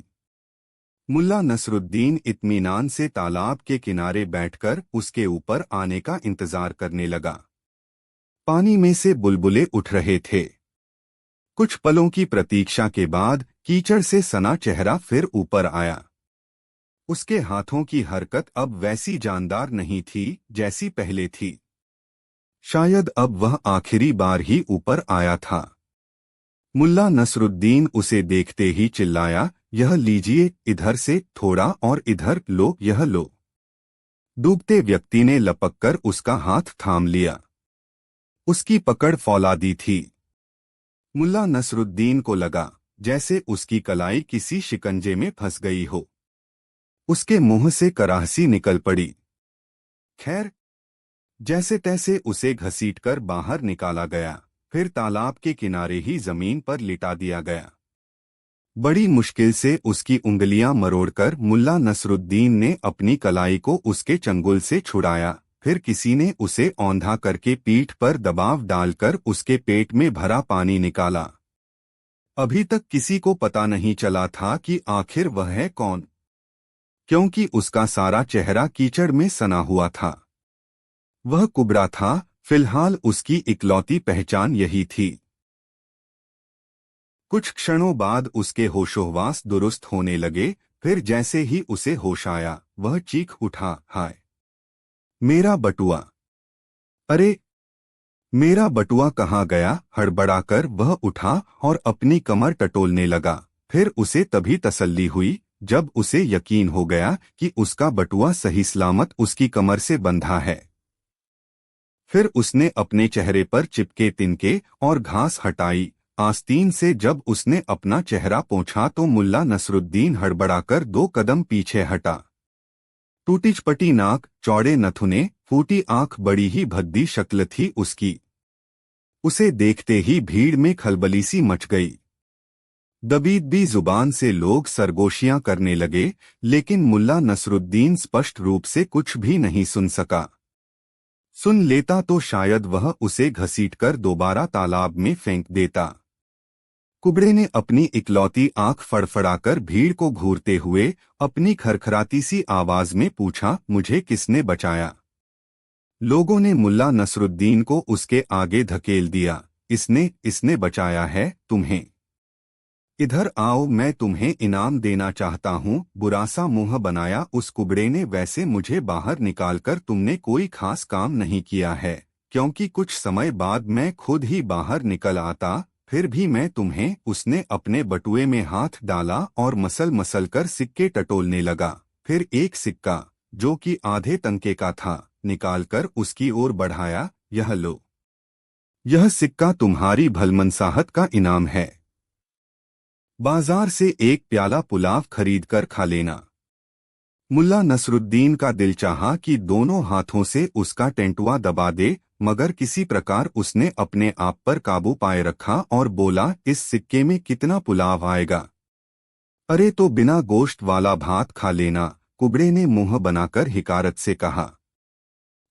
S1: मुल्ला नसरुद्दीन इत्मीनान से तालाब के किनारे बैठकर उसके ऊपर आने का इंतजार करने लगा। पानी में से बुलबुले उठ रहे थे। कुछ पलों की प्रतीक्षा के बाद कीचड़ से सना चेहरा फिर ऊपर आया। उसके हाथों की हरकत अब वैसी जानदार नहीं थी जैसी पहले थी। शायद अब वह आखिरी बार ही ऊपर आया था। मुल्ला नसरुद्दीन उसे देखते ही चिल्लाया, यह लीजिए, इधर से थोड़ा और इधर लो, यह लो। डूबते व्यक्ति ने लपककर उसका हाथ थाम लिया। उसकी पकड़ फौलादी थी। मुल्ला नसरुद्दीन को लगा जैसे उसकी कलाई किसी शिकंजे में फंस गई हो। उसके मुंह से कराहसी निकल पड़ी। खैर, जैसे तैसे उसे घसीटकर बाहर निकाला गया, फिर तालाब के किनारे ही जमीन पर लिटा दिया गया। बड़ी मुश्किल से उसकी उंगलियां मरोड़कर मुल्ला नसरुद्दीन ने अपनी कलाई को उसके चंगुल से छुड़ाया। फिर किसी ने उसे औंधा करके पीठ पर दबाव डालकर उसके पेट में भरा पानी निकाला। अभी तक किसी को पता नहीं चला था कि आखिर वह है कौन, क्योंकि उसका सारा चेहरा कीचड़ में सना हुआ था। वह कुबड़ा था, फिलहाल उसकी इकलौती पहचान यही थी। कुछ क्षणों बाद उसके होशोहवास दुरुस्त होने लगे। फिर जैसे ही उसे होश आया, वह चीख उठा, हाय मेरा बटुआ! अरे, मेरा बटुआ कहाँ गया? हड़बड़ाकर वह उठा और अपनी कमर टटोलने लगा। फिर उसे तभी तसल्ली हुई जब उसे यकीन हो गया कि उसका बटुआ सही सलामत उसकी कमर से बंधा है। फिर उसने अपने चेहरे पर चिपके तिनके और घास हटाई। आस्तीन से जब उसने अपना चेहरा पोंछा तो मुल्ला नसरुद्दीन हड़बड़ाकर 2 कदम पीछे हटा। टूटी चपटी नाक, चौड़े नथुने, फूटी आंख, बड़ी ही भद्दी शक्ल थी उसकी। उसे देखते ही भीड़ में खलबली सी मच गई। दबीदबी जुबान से लोग सरगोशियां करने लगे, लेकिन मुल्ला नसरुद्दीन स्पष्ट रूप से कुछ भी नहीं सुन सका। सुन लेता तो शायद वह उसे घसीटकर दोबारा तालाब में फेंक देता। कुबड़े ने अपनी इकलौती आंख फड़फड़ाकर भीड़ को घूरते हुए अपनी खरखराती सी आवाज में पूछा, मुझे किसने बचाया? लोगों ने मुल्ला नसरुद्दीन को उसके आगे धकेल दिया। इसने बचाया है तुम्हें। इधर आओ, मैं तुम्हें इनाम देना चाहता हूँ। बुरा सा मुंह बनाया उस कुबड़े ने। वैसे मुझे बाहर निकालकर तुमने कोई खास काम नहीं किया है, क्योंकि कुछ समय बाद मैं खुद ही बाहर निकल आता। फिर भी मैं तुम्हें। उसने अपने बटुए में हाथ डाला और मसल मसल कर सिक्के टटोलने लगा। फिर एक सिक्का, जो कि आधे तंके का था, निकालकर उसकी ओर बढ़ाया। यह लो, यह सिक्का तुम्हारी भलमनसाहत का इनाम है। बाजार से एक प्याला पुलाव खरीद कर खा लेना। मुल्ला नसरुद्दीन का दिल चाहा कि दोनों हाथों से उसका टेंटुआ दबा दे, मगर किसी प्रकार उसने अपने आप पर काबू पाए रखा और बोला, इस सिक्के में कितना पुलाव आएगा? अरे तो बिना गोश्त वाला भात खा लेना, कुबड़े ने मुंह बनाकर हिकारत से कहा।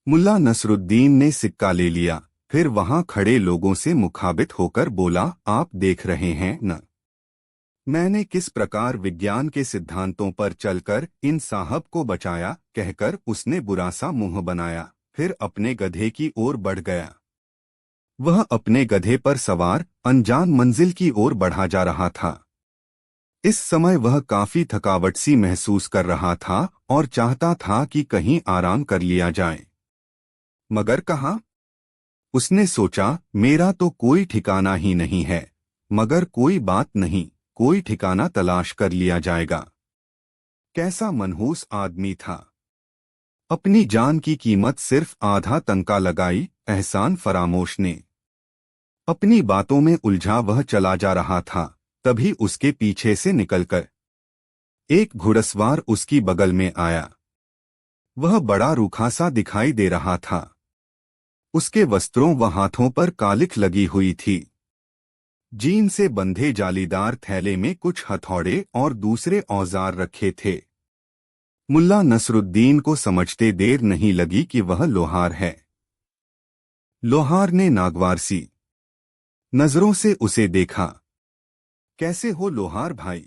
S1: मुल्ला नसरुद्दीन ने सिक्का ले लिया। फिर वहां खड़े लोगों से मुखाबित होकर बोला, आप देख रहे हैं न, मैंने किस प्रकार विज्ञान के सिद्धांतों पर चलकर इन साहब को बचाया। कहकर उसने बुरा सा मुंह बनाया, फिर अपने गधे की ओर बढ़ गया। वह अपने गधे पर सवार अनजान मंजिल की ओर बढ़ा जा रहा था। इस समय वह काफी थकावट सी महसूस कर रहा था और चाहता था कि कहीं आराम कर लिया जाए, मगर कहाँ? उसने सोचा, मेरा तो कोई ठिकाना ही नहीं है, मगर कोई बात नहीं, कोई ठिकाना तलाश कर लिया जाएगा। कैसा मनहूस आदमी था। अपनी जान की कीमत सिर्फ आधा तनका लगाई। एहसान फरामोश ने अपनी बातों में उलझा वह चला जा रहा था, तभी उसके पीछे से निकलकर एक घुड़सवार उसकी बगल में आया। वह बड़ा रूखा सा दिखाई दे रहा था। उसके वस्त्रों व हाथों पर कालिख लगी हुई थी। जीन से बंधे जालीदार थैले में कुछ हथौड़े और दूसरे औजार रखे थे। मुल्ला नसरुद्दीन को समझते देर नहीं लगी कि वह लोहार है। लोहार ने नागवार सी नजरों से उसे देखा। कैसे हो लोहार भाई?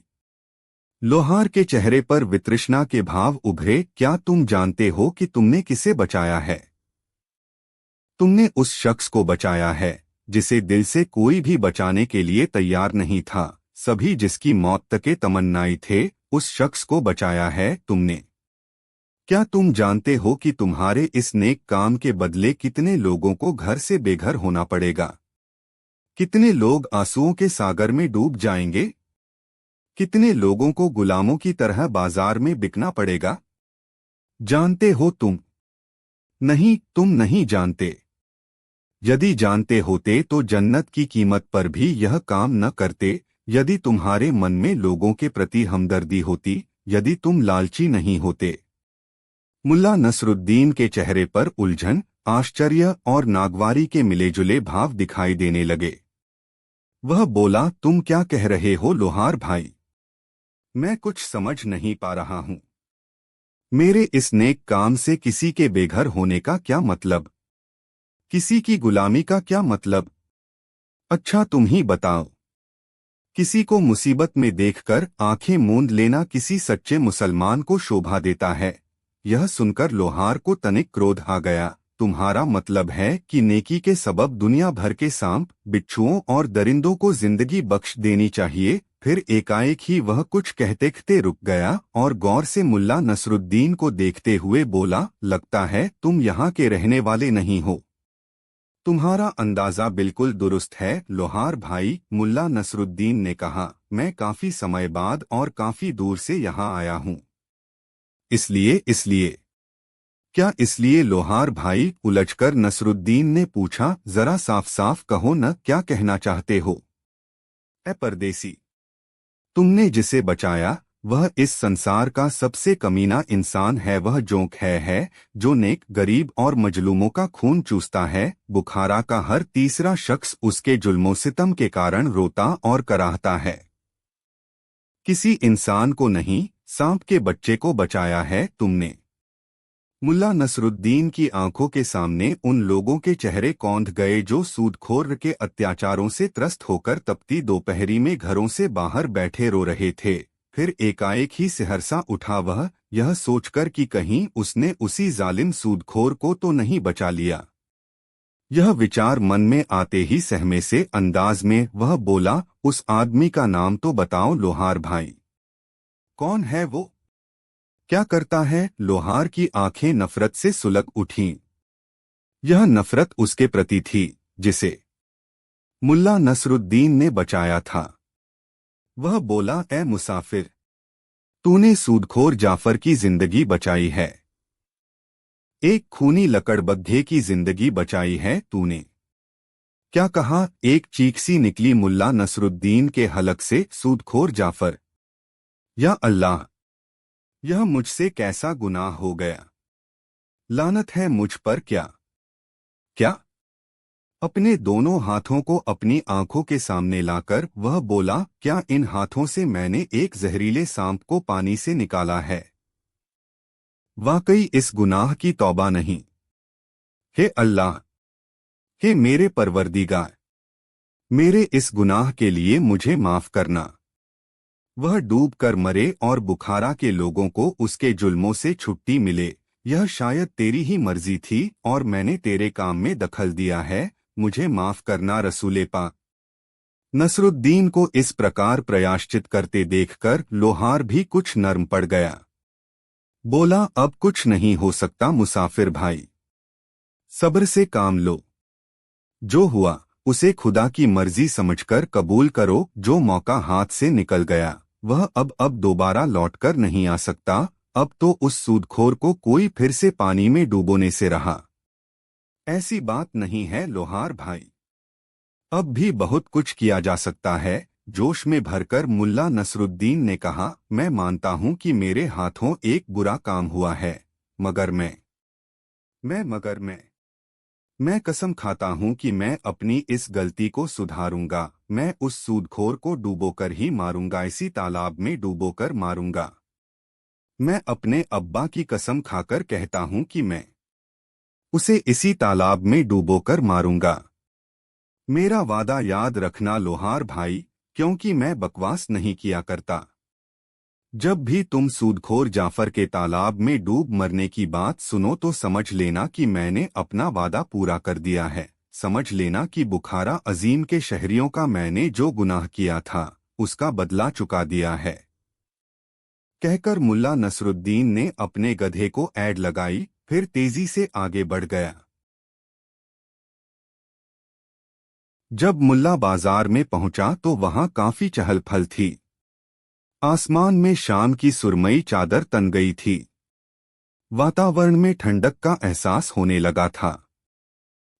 S1: लोहार के चेहरे पर वितृष्णा के भाव उभरे। क्या तुम जानते हो कि तुमने किसे बचाया है? तुमने उस शख्स को बचाया है जिसे दिल से कोई भी बचाने के लिए तैयार नहीं था। सभी जिसकी मौत तक तमन्नाई थे, उस शख्स को बचाया है तुमने। क्या तुम जानते हो कि तुम्हारे इस नेक काम के बदले कितने लोगों को घर से बेघर होना पड़ेगा? कितने लोग आंसुओं के सागर में डूब जाएंगे? कितने लोगों को गुलामों की तरह बाजार में बिकना पड़ेगा? जानते हो तुम? नहीं, तुम नहीं जानते। यदि जानते होते तो जन्नत की कीमत पर भी यह काम न करते। यदि तुम्हारे मन में लोगों के प्रति हमदर्दी होती, यदि तुम लालची नहीं होते। मुल्ला नसरुद्दीन के चेहरे पर उलझन, आश्चर्य और नागवारी के मिलेजुले भाव दिखाई देने लगे। वह बोला, तुम क्या कह रहे हो लोहार भाई? मैं कुछ समझ नहीं पा रहा हूँ। मेरे इस नेक काम से किसी के बेघर होने का क्या मतलब? किसी की गुलामी का क्या मतलब? अच्छा तुम ही बताओ। किसी को मुसीबत में देखकर आंखें मूंद लेना किसी सच्चे मुसलमान को शोभा देता है। यह सुनकर लोहार को तनिक क्रोध आ गया। तुम्हारा मतलब है कि नेकी के सबब दुनिया भर के सांप, बिच्छुओं और दरिंदों को जिंदगी बख्श देनी चाहिए? फिर एकाएक ही वह कुछ कहते कहते रुक गया और गौर से मुल्ला नसरुद्दीन को देखते हुए बोला, लगता है तुम यहाँ के रहने वाले नहीं हो। तुम्हारा अंदाजा बिल्कुल दुरुस्त है लोहार भाई, मुल्ला नसरुद्दीन ने कहा। मैं काफी समय बाद और काफी दूर से यहाँ आया हूँ। इसलिए क्या इसलिए? लोहार भाई उलझकर नसरुद्दीन ने पूछा। जरा साफ साफ कहो न, क्या कहना चाहते हो? ए परदेसी, तुमने जिसे बचाया वह इस संसार का सबसे कमीना इंसान है। वह जोंक है जो नेक, गरीब और मजलूमों का खून चूसता है। बुखारा का हर तीसरा शख्स उसके जुल्मों सितम के कारण रोता और कराहता है। किसी इंसान को नहीं, सांप के बच्चे को बचाया है तुमने। मुल्ला नसरुद्दीन की आंखों के सामने उन लोगों के चेहरे कौंध गए जो सूदखोर के अत्याचारों से त्रस्त होकर तपती दोपहरी में घरों से बाहर बैठे रो रहे थे। फिर एकाएक ही सहरसा उठा वह, यह सोचकर कि कहीं उसने उसी जालिम सूदखोर को तो नहीं बचा लिया। यह विचार मन में आते ही सहमे से अंदाज में वह बोला, उस आदमी का नाम तो बताओ लोहार भाई। कौन है वो? क्या करता है? लोहार की आंखें नफरत से सुलग उठीं। यह नफरत उसके प्रति थी जिसे मुल्ला नसरुद्दीन ने बचाया था। वह बोला, ए मुसाफिर, तूने सूदखोर जाफर की जिंदगी बचाई है। एक खूनी लकड़बग्घे की जिंदगी बचाई है तूने। क्या कहा? एक चीख सी निकली मुल्ला नसरुद्दीन के हलक से। सूदखोर जाफर! या अल्लाह, यह मुझसे कैसा गुनाह हो गया? लानत है मुझ पर। क्या? अपने दोनों हाथों को अपनी आंखों के सामने लाकर वह बोला, क्या इन हाथों से मैंने एक जहरीले सांप को पानी से निकाला है? वाकई इस गुनाह की तौबा नहीं। हे अल्लाह, हे मेरे परवरदिगार, मेरे इस गुनाह के लिए मुझे माफ करना। वह डूब कर मरे और बुखारा के लोगों को उसके जुल्मों से छुट्टी मिले। यह शायद तेरी ही मर्जी थी और मैंने तेरे काम में दखल दिया है। मुझे माफ करना रसूले पाक। नसरुद्दीन को इस प्रकार प्रायश्चित करते देखकर लोहार भी कुछ नर्म पड़ गया। बोला, अब कुछ नहीं हो सकता मुसाफिर भाई, सब्र से काम लो। जो हुआ उसे खुदा की मर्जी समझकर कबूल करो। जो मौका हाथ से निकल गया वह अब दोबारा लौटकर नहीं आ सकता। अब तो उस सूदखोर को कोई फिर से पानी में डूबोने से रहा। ऐसी बात नहीं है लोहार भाई, अब भी बहुत कुछ किया जा सकता है। जोश में भरकर मुल्ला नसरुद्दीन ने कहा, मैं मानता हूं कि मेरे हाथों एक बुरा काम हुआ है, मगर मैं कसम खाता हूं कि मैं अपनी इस गलती को सुधारूंगा। मैं उस सूदखोर को डूबोकर ही मारूंगा, इसी तालाब में डूबोकर मारूंगा। मैं अपने अब्बा की कसम खाकर कहता हूं कि मैं उसे इसी तालाब में डूबोकर मारूंगा। मेरा वादा याद रखना लोहार भाई, क्योंकि मैं बकवास नहीं किया करता। जब भी तुम सूदखोर जाफर के तालाब में डूब मरने की बात सुनो तो समझ लेना कि मैंने अपना वादा पूरा कर दिया है। समझ लेना कि बुखारा अजीम के शहरियों का मैंने जो गुनाह किया था उसका बदला चुका दिया है। कहकर मुल्ला नसरुद्दीन ने अपने गधे को ऐड लगाई, फिर तेजी से आगे बढ़ गया। जब मुल्ला बाजार में पहुंचा तो वहां काफी चहल पहल थी। आसमान में शाम की सुरमई चादर तन गई थी। वातावरण में ठंडक का एहसास होने लगा था।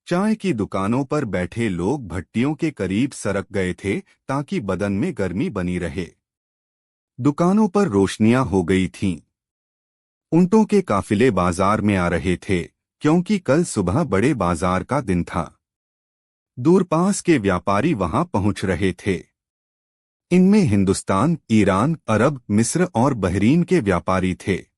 S1: चाय की दुकानों पर बैठे लोग भट्टियों के करीब सरक गए थे ताकि बदन में गर्मी बनी रहे। दुकानों पर रोशनियां हो गई थीं। ऊंटों के काफिले बाजार में आ रहे थे क्योंकि कल सुबह बड़े बाजार का दिन था। दूरपास के व्यापारी वहां पहुंच रहे थे। इनमें हिंदुस्तान, ईरान, अरब, मिस्र और बहरीन के व्यापारी थे।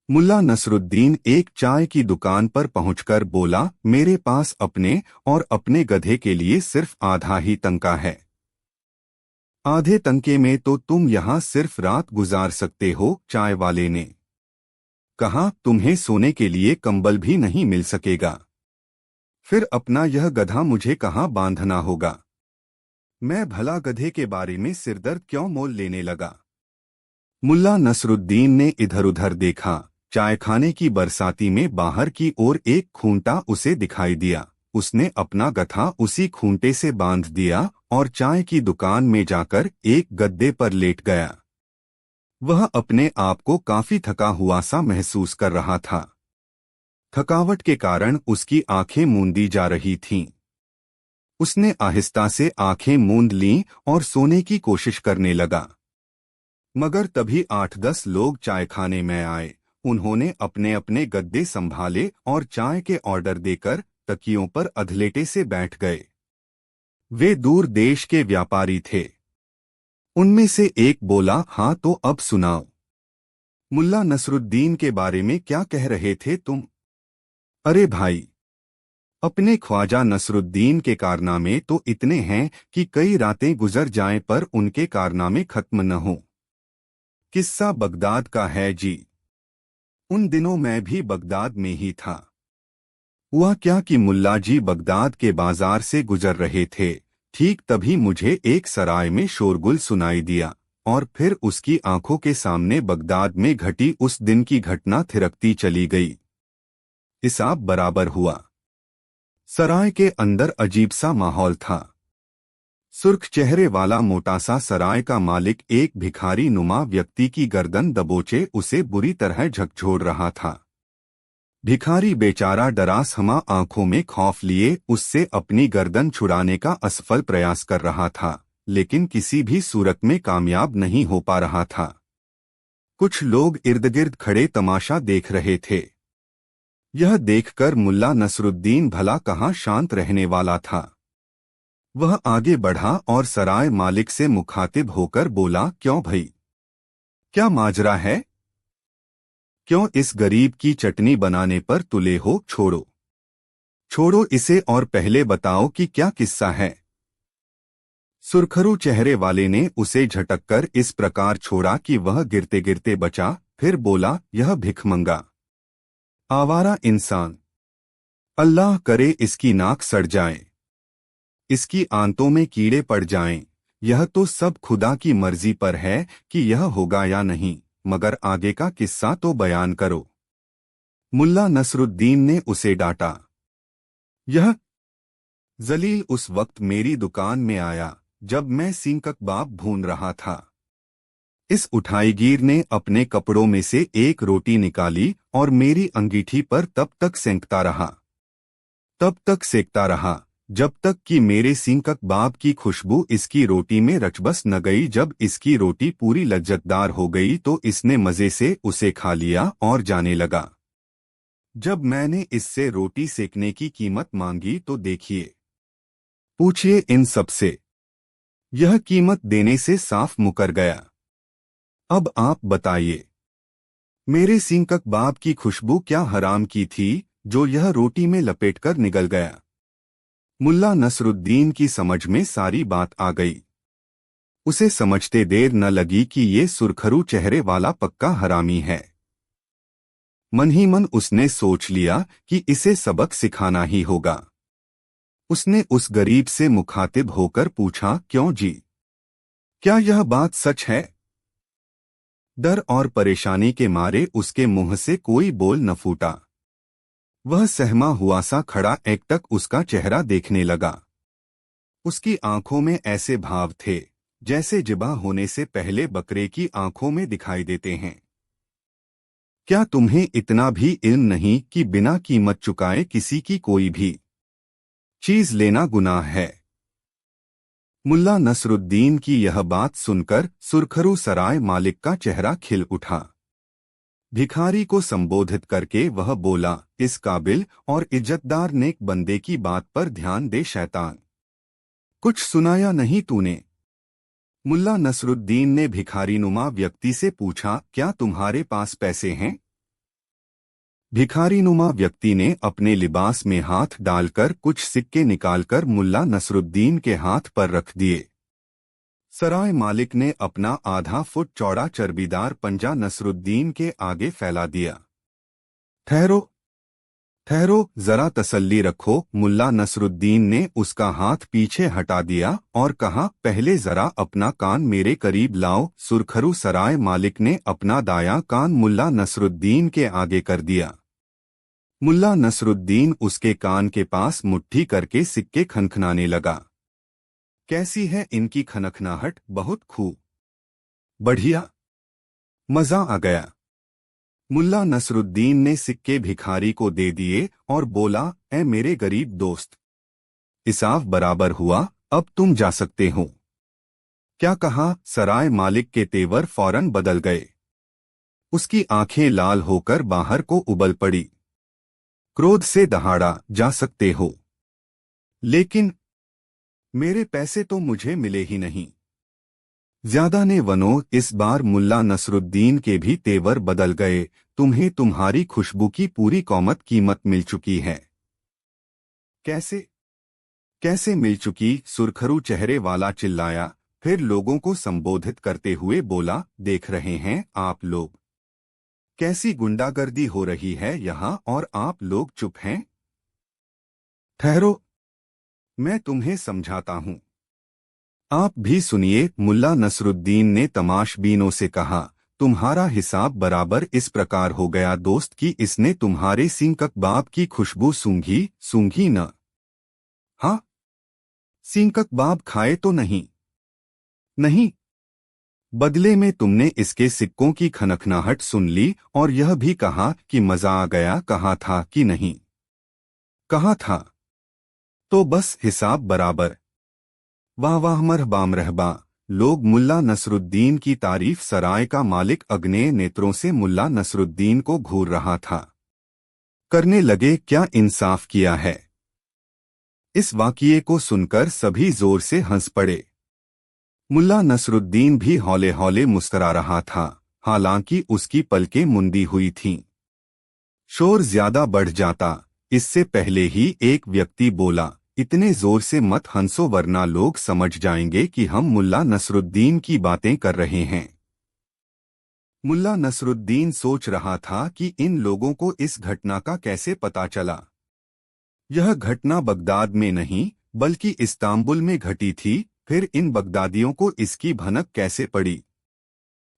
S1: मुल्ला नसरुद्दीन एक चाय की दुकान पर पहुंचकर बोला, मेरे पास अपने और अपने गधे के लिए सिर्फ आधा ही तंका है। आधे तंके में तो तुम यहाँ सिर्फ रात गुजार सकते हो, चाय वाले ने कहा। तुम्हें सोने के लिए कंबल भी नहीं मिल सकेगा। फिर अपना यह गधा मुझे कहाँ बांधना होगा। मैं भला गधे के बारे में सिरदर्द क्यों मोल लेने लगा। मुल्ला नसरुद्दीन ने इधर उधर देखा। चायखाने की बरसाती में बाहर की ओर एक खूंटा उसे दिखाई दिया। उसने अपना गधा उसी खूंटे से बांध दिया और चाय की दुकान में जाकर एक गद्दे पर लेट गया। वह अपने आप को काफी थका हुआ सा महसूस कर रहा था। थकावट के कारण उसकी आंखें मूंदी जा रही थीं। उसने आहिस्ता से आंखें मूंद लीं और सोने की कोशिश करने लगा। मगर तभी 8-10 लोग चायखाने में आए। उन्होंने अपने अपने गद्दे संभाले और चाय के ऑर्डर देकर तकियों पर अधलेटे से बैठ गए। वे दूर देश के व्यापारी थे। उनमें से एक बोला, हाँ तो अब सुनाओ। मुल्ला नसरुद्दीन के बारे में क्या कह रहे थे तुम? अरे भाई, अपने ख्वाजा नसरुद्दीन के कारनामे तो इतने हैं कि कई रातें गुजर जाएं पर उनके कारनामे खत्म न हो। किस्सा बगदाद का है जी। उन दिनों मैं भी बगदाद में ही था। हुआ क्या कि मुल्ला जी बगदाद के बाजार से गुजर रहे थे। ठीक तभी मुझे एक सराय में शोरगुल सुनाई दिया और फिर उसकी आंखों के सामने बगदाद में घटी उस दिन की घटना थिरकती चली गई। हिसाब बराबर हुआ। सराय के अंदर अजीब सा माहौल था। सुर्ख चेहरे वाला मोटा सा सराय का मालिक एक भिखारी नुमा व्यक्ति की गर्दन दबोचे उसे बुरी तरह झकझोर रहा था। भिखारी बेचारा डरासहमा आंखों में खौफ लिए उससे अपनी गर्दन छुड़ाने का असफल प्रयास कर रहा था, लेकिन किसी भी सूरत में कामयाब नहीं हो पा रहा था। कुछ लोग इर्दगिर्द खड़े तमाशा देख रहे थे। यह देखकर मुल्ला नसरुद्दीन भला कहाँ शांत रहने वाला था। वह आगे बढ़ा और सराय मालिक से मुखातिब होकर बोला, क्यों भाई, क्या माजरा है? क्यों इस गरीब की चटनी बनाने पर तुले हो? छोड़ो छोड़ो इसे और पहले बताओ कि क्या किस्सा है। सुरखरू चेहरे वाले ने उसे झटककर इस प्रकार छोड़ा कि वह गिरते गिरते बचा। फिर बोला, यह भिखमंगा आवारा इंसान, अल्लाह करे इसकी नाक सड़ जाए, इसकी आंतों में कीड़े पड़ जाएं। यह तो सब खुदा की मर्जी पर है कि यह होगा या नहीं, मगर आगे का किस्सा तो बयान करो। मुल्ला नसरुद्दीन ने उसे डांटा। यह जलील उस वक्त मेरी दुकान में आया जब मैं सींग कबाब भून रहा था। इस उठाईगीर ने अपने कपड़ों में से एक रोटी निकाली और मेरी अंगीठी पर तब तक सेंकता रहा जब तक कि मेरे सींग कबाब की खुशबू इसकी रोटी में रचबस न गई। जब इसकी रोटी पूरी लज्जतदार हो गई तो इसने मजे से उसे खा लिया और जाने लगा। जब मैंने इससे रोटी सेकने की कीमत मांगी तो देखिए, पूछिए इन सब से, यह कीमत देने से साफ मुकर गया। अब आप बताइए, मेरे सींग कबाब की खुशबू क्या हराम की थी जो यह रोटी में लपेटकर निगल गया। मुल्ला नसरुद्दीन की समझ में सारी बात आ गई। उसे समझते देर न लगी कि ये सुरखरू चेहरे वाला पक्का हरामी है। मन ही मन उसने सोच लिया कि इसे सबक सिखाना ही होगा। उसने उस गरीब से मुखातिब होकर पूछा, क्यों जी, क्या यह बात सच है? डर और परेशानी के मारे उसके मुंह से कोई बोल न फूटा। वह सहमा हुआ सा खड़ा एकटक उसका चेहरा देखने लगा। उसकी आंखों में ऐसे भाव थे जैसे जिबा होने से पहले बकरे की आंखों में दिखाई देते हैं। क्या तुम्हें इतना भी इल्म नहीं कि बिना कीमत चुकाए किसी की कोई भी चीज लेना गुनाह है। मुल्ला नसरुद्दीन की यह बात सुनकर सुरखरू सराय मालिक का चेहरा खिल उठा। भिखारी को संबोधित करके वह बोला, इस काबिल और इज्जतदार नेक बंदे की बात पर ध्यान दे शैतान। कुछ सुनाया नहीं तूने? मुल्ला नसरुद्दीन ने भिखारीनुमा व्यक्ति से पूछा, क्या तुम्हारे पास पैसे हैं? भिखारीनुमा व्यक्ति ने अपने लिबास में हाथ डालकर कुछ सिक्के निकालकर मुल्ला नसरुद्दीन के हाथ पर रख दिए। सराय मालिक ने अपना आधा फुट चौड़ा चर्बीदार पंजा नसरुद्दीन के आगे फैला दिया। ठहरो ठहरो, जरा तसल्ली रखो। मुल्ला नसरुद्दीन ने उसका हाथ पीछे हटा दिया और कहा, पहले जरा अपना कान मेरे करीब लाओ। सुरखरू सराय मालिक ने अपना दायां कान मुल्ला नसरुद्दीन के आगे कर दिया। मुल्ला नसरुद्दीन उसके कान के पास मुट्ठी करके सिक्के खनखनाने लगा। कैसी है इनकी खनखनाहट? बहुत खूब, बढ़िया, मजा आ गया। मुल्ला नसरुद्दीन ने सिक्के भिखारी को दे दिए और बोला, ए मेरे गरीब दोस्त, हिसाब बराबर हुआ, अब तुम जा सकते हो। क्या कहा? सराय मालिक के तेवर फौरन बदल गए। उसकी आंखें लाल होकर बाहर को उबल पड़ी। क्रोध से दहाड़ा, जा सकते हो, लेकिन मेरे पैसे तो मुझे मिले ही नहीं। ज्यादा ने वनो। इस बार मुल्ला नसरुद्दीन के भी तेवर बदल गए। तुम्हें तुम्हारी खुशबू की पूरी कीमत मिल चुकी है। कैसे कैसे मिल चुकी? सुरखरू चेहरे वाला चिल्लाया, फिर लोगों को संबोधित करते हुए बोला, देख रहे हैं आप लोग कैसी गुंडागर्दी हो रही है यहाँ, और आप लोग चुप हैं। ठहरो, मैं तुम्हें समझाता हूं। आप भी सुनिए। मुल्ला नसरुद्दीन ने तमाशबीनों से कहा, तुम्हारा हिसाब बराबर इस प्रकार हो गया दोस्त कि इसने तुम्हारे सींग कबाब की खुशबू सूंघी न? हाँ, सींग कबाब खाए तो नहीं? नहीं। बदले में तुमने इसके सिक्कों की खनखनाहट सुन ली और यह भी कहा कि मजा आ गया। कहा था कि नहीं? कहा था। तो बस हिसाब बराबर। वाह वाह, मरहबा मरहबा। लोग मुल्ला नसरुद्दीन की तारीफ। सराय का मालिक अग्नेय नेत्रों से मुल्ला नसरुद्दीन को घूर रहा था। करने लगे, क्या इंसाफ किया है। इस वाकिये को सुनकर सभी जोर से हंस पड़े। मुल्ला नसरुद्दीन भी हौले हौले मुस्करा रहा था, हालांकि उसकी पलकें मुंदी हुई थीं। शोर ज्यादा बढ़ जाता इससे पहले ही एक व्यक्ति बोला, इतने जोर से मत हंसो वरना लोग समझ जाएंगे कि हम मुल्ला नसरुद्दीन की बातें कर रहे हैं। मुल्ला नसरुद्दीन सोच रहा था कि इन लोगों को इस घटना का कैसे पता चला। यह घटना बगदाद में नहीं बल्कि इस्तांबुल में घटी थी। फिर इन बगदादियों को इसकी भनक कैसे पड़ी?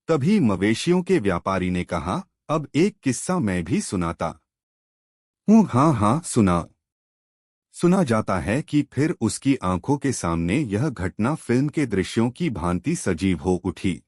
S1: तभी मवेशियों के व्यापारी ने कहा, अब एक किस्सा मैं भी सुनाता हूँ। हाँ, सुना जाता है कि फिर उसकी आंखों के सामने यह घटना फिल्म के दृश्यों की भांति सजीव हो उठी।